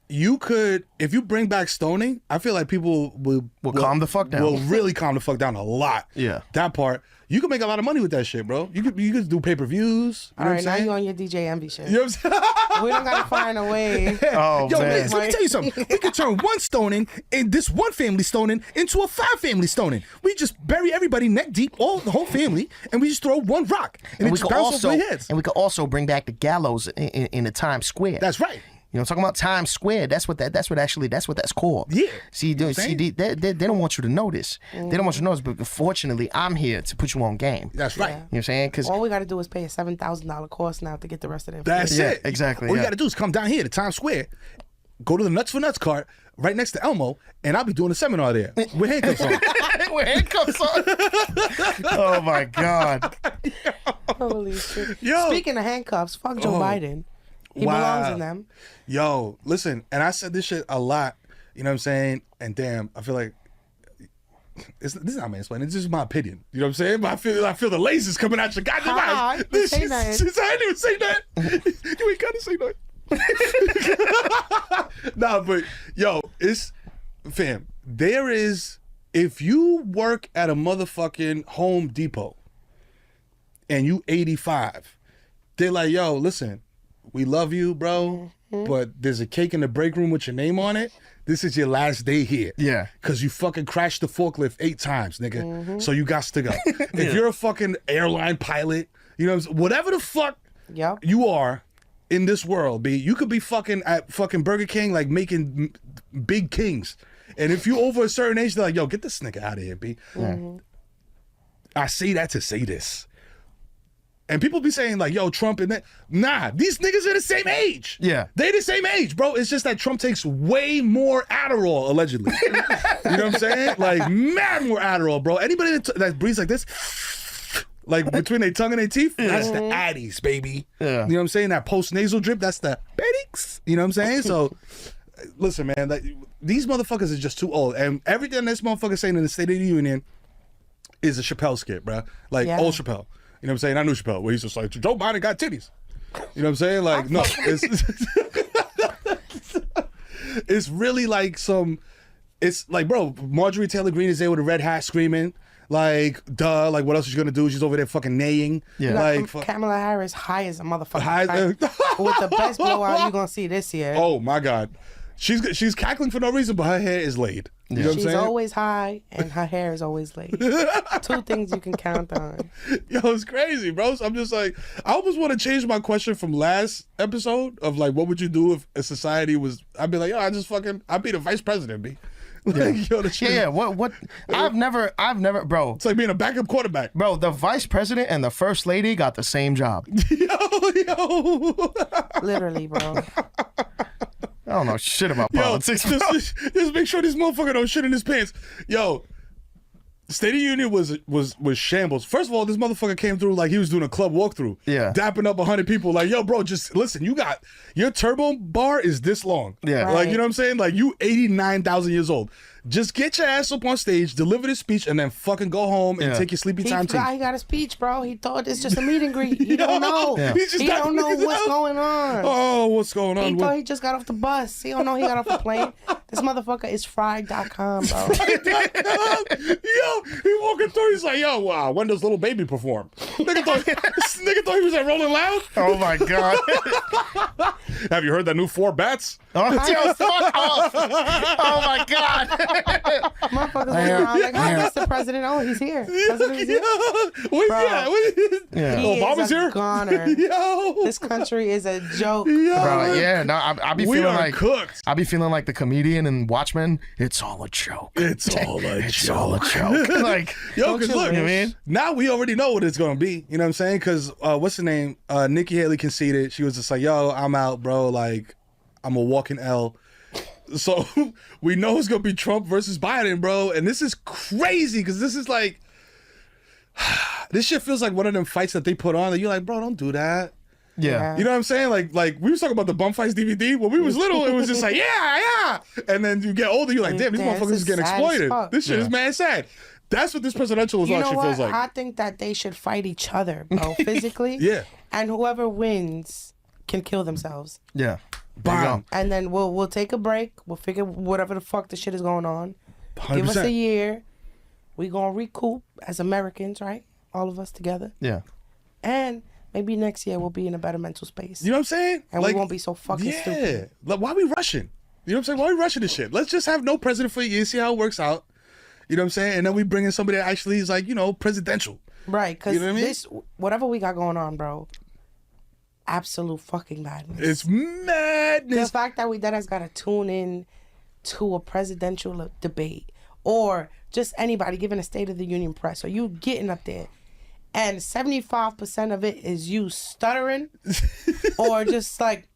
you could, if you bring back stoning, I feel like people will calm the fuck down. Will really calm the fuck down a lot. Yeah. That part. You could make a lot of money with that shit, bro. You could do pay-per-views. You All know right, what now I'm you saying? on your DJ Envy shit. You know what I'm saying? We don't gotta find a way. Oh, Yo, man. man, let me tell you something. We could turn one stoning and this one family stoning into a 5-family stoning. We just bury everybody neck deep, the whole family, and we just throw one rock and, it we just could bounces also off their heads. and we could also bring back the gallows in the Times Square. That's right. You know, talking about Times Square. That's what that's called. Yeah. See, they don't want you to notice. They don't want you to notice. But fortunately, I'm here to put you on game. That's right. You know what I'm saying? Because All we gotta do is pay a $7,000 course now to get the rest of the information. That's Yeah, it. exactly, All you yeah. got to do is come down here to Times Square, go to the Nuts for Nuts cart right next to Elmo, and I'll be doing a seminar there with handcuffs on. with handcuffs on. Oh my God. Holy shit. Yo. Speaking of handcuffs, fuck Joe Oh. Biden. He Wow. belongs in them. Yo, listen, and I said this shit a lot. You know what I'm saying? And damn, I feel like this is not mansplaining. It's just my opinion. You know what I'm saying? But I feel the lasers coming out your goddamn Ah, eyes. I didn't say nothing. I didn't even say that. You ain't gotta say nothing. Nah, but yo, it's fam. There is, if you work at a motherfucking Home Depot and you 85, they're like, yo, listen, we love you, bro, but there's a cake in the break room with your name on it. This is your last day here. Yeah. Because you fucking crashed the forklift 8 times, nigga. So you got to go. If you're a fucking airline pilot, you know what I'm saying? Whatever the fuck Yep. you are in this world, B, you could be fucking at fucking Burger King, like making big kings. And if you over a certain age, they're like, yo, get this nigga out of here, B. I say that to say this. And people be saying like, yo, Trump and that. Nah, these niggas are the same age. Yeah. They the same age, bro. It's just that Trump takes way more Adderall, allegedly. You know what I'm saying? Like, mad more Adderall, bro. Anybody that breathes like this, like between their tongue and their teeth, that's the Addies, baby. Yeah. You know what I'm saying? That post-nasal drip, that's the Bedix. You know what I'm saying? So, listen, man, like, these motherfuckers are just too old. And everything this motherfucker saying in the State of the Union is a Chappelle skit, bro. Like, Yeah. old Chappelle. You know what I'm saying? I knew Chappelle, where he's just like, Joe Biden got titties. You know what I'm saying? Like, no, it's really like it's like, bro, Marjorie Taylor Greene is there with a red hat screaming. Like, duh, like, what else is she gonna do? She's over there fucking neighing. Yeah. You got Like, Kamala Harris high as a motherfucker. High as- With the best blowout you're gonna see this year. oh my God. She's cackling for no reason, but her hair is laid. You know what I'm She's saying? always high and her hair is always laid. 2 things you can count on. Yo, it's crazy, bro. So I'm just like, I almost want to change my question from last episode of like, what would you do if a society was? I'd be like, yo, I'd be the vice president, B. Like, yo, the shit, Yeah. What? I've never, bro. It's like being a backup quarterback. Bro, the vice president and the first lady got the same job. Yo. Literally, bro. I don't know shit about Yo, politics. bro. just make sure this motherfucker don't shit in his pants. Yo, State of Union was shambles. First of all, this motherfucker came through like he was doing a club walkthrough. Yeah. Dapping up 100 people. Like, yo, bro, just listen, your turbo bar is this long. Yeah. Like, you know what I'm saying? Like, you 89,000 years old. Just get your ass up on stage, deliver the speech, and then fucking go home and take your sleepy He time tea. forgot he got a speech, bro. He thought it's just a meet and greet. He don't know. Yeah. He don't know what's going on. Oh, what's going on? He thought he just got off the bus. He don't know he got off the plane. This motherfucker is fried.com, bro. Yo, he walking through, he's like, yo, wow, when does Little Baby perform? Nigga thought he was at Rolling Loud. Oh my God. Have you heard that new Four Bats? Oh, yo, fuck off. Oh my God. Motherfuckers walking around like, oh, that's the president. Oh, he's here. President is here. Where's Bro. he at? Yeah. He Obama's is a here? goner. Yo. This country is a joke. Yo. Bro, yeah, no, I be We feeling are like cooked. I be feeling like the comedian in Watchmen. It's all a joke. It's all a It's joke. all a joke. Like, Yo, Don't because you look, wish? now we already know what it's going to be. You know what I'm saying? Because what's the name? Nikki Haley conceded. She was just like, yo, I'm out, bro. Like, I'm a walking L. So we know it's going to be Trump versus Biden, bro. And this is crazy because this is like, this shit feels like one of them fights that they put on that you're like, bro, don't do that. yeah. You know what I'm saying? Like we was talking about the Bum Fights DVD. When we was little, it was just like, yeah. And then you get older, you're like, damn, these Damn, motherfuckers this is getting is sad as exploited. fuck. This shit is mad sad. That's what this presidential You know election what? feels like. I think that they should fight each other, bro, physically. Yeah. And whoever wins can kill themselves. Yeah. There you Bam. go. And then we'll take a break. We'll figure whatever the fuck the shit is going on. Give us 100%. a year. We gonna recoup as Americans, right? All of us together. Yeah. And maybe next year we'll be in a better mental space. You know what I'm saying? And we won't be so fucking stupid. Like, why we rushing? You know what I'm saying? Why we rushing this shit? Let's just have no president for a year, see how it works out. You know what I'm saying? And then we bring in somebody that actually is like, you know, presidential. Right, because You know what I mean? this, whatever we got going on, bro, absolute fucking madness. It's The madness. fact that we deadass gotta tune in to a presidential debate or just anybody giving a State of the Union press or you getting up there and 75% of it is you stuttering or just like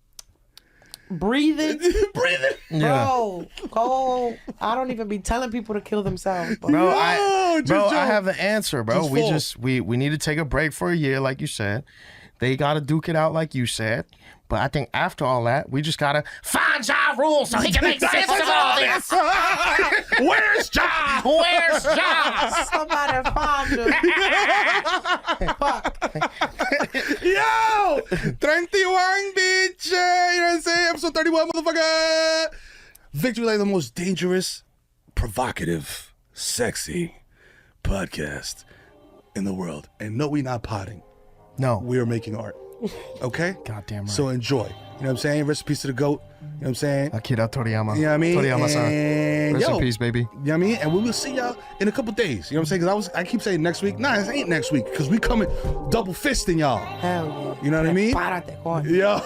breathing. Breathing. Bro, go. I don't even be telling people to kill themselves. Bro. Bro, No, I just have the answer, bro. Just fall. We need to take a break for a year, like you said. They gotta duke it out, like you said. But I think after all that, we just gotta find Ja Rule so he can make sense of all this. Where's Ja? Where's Ja? Somebody find him. Fuck. Yo! 31, bitch! You know what I'm saying? Episode 31, motherfucker! Victory Lane, the most dangerous, provocative, sexy podcast in the world. And no, we not potting. No. We are making art. Okay? Goddamn right. So enjoy. You know what I'm saying? Rest in peace to the GOAT. You know what I'm saying? Akira Toriyama. You know what I mean? Toriyama-san. And Rest yo, in peace, baby. You know what I mean? And we will see y'all in a couple days. You know what I'm saying? Because I keep saying next week. Nah, it ain't next week. Because we coming double fisting y'all. Hell yeah. You know what I mean? Párate, coño. Yo.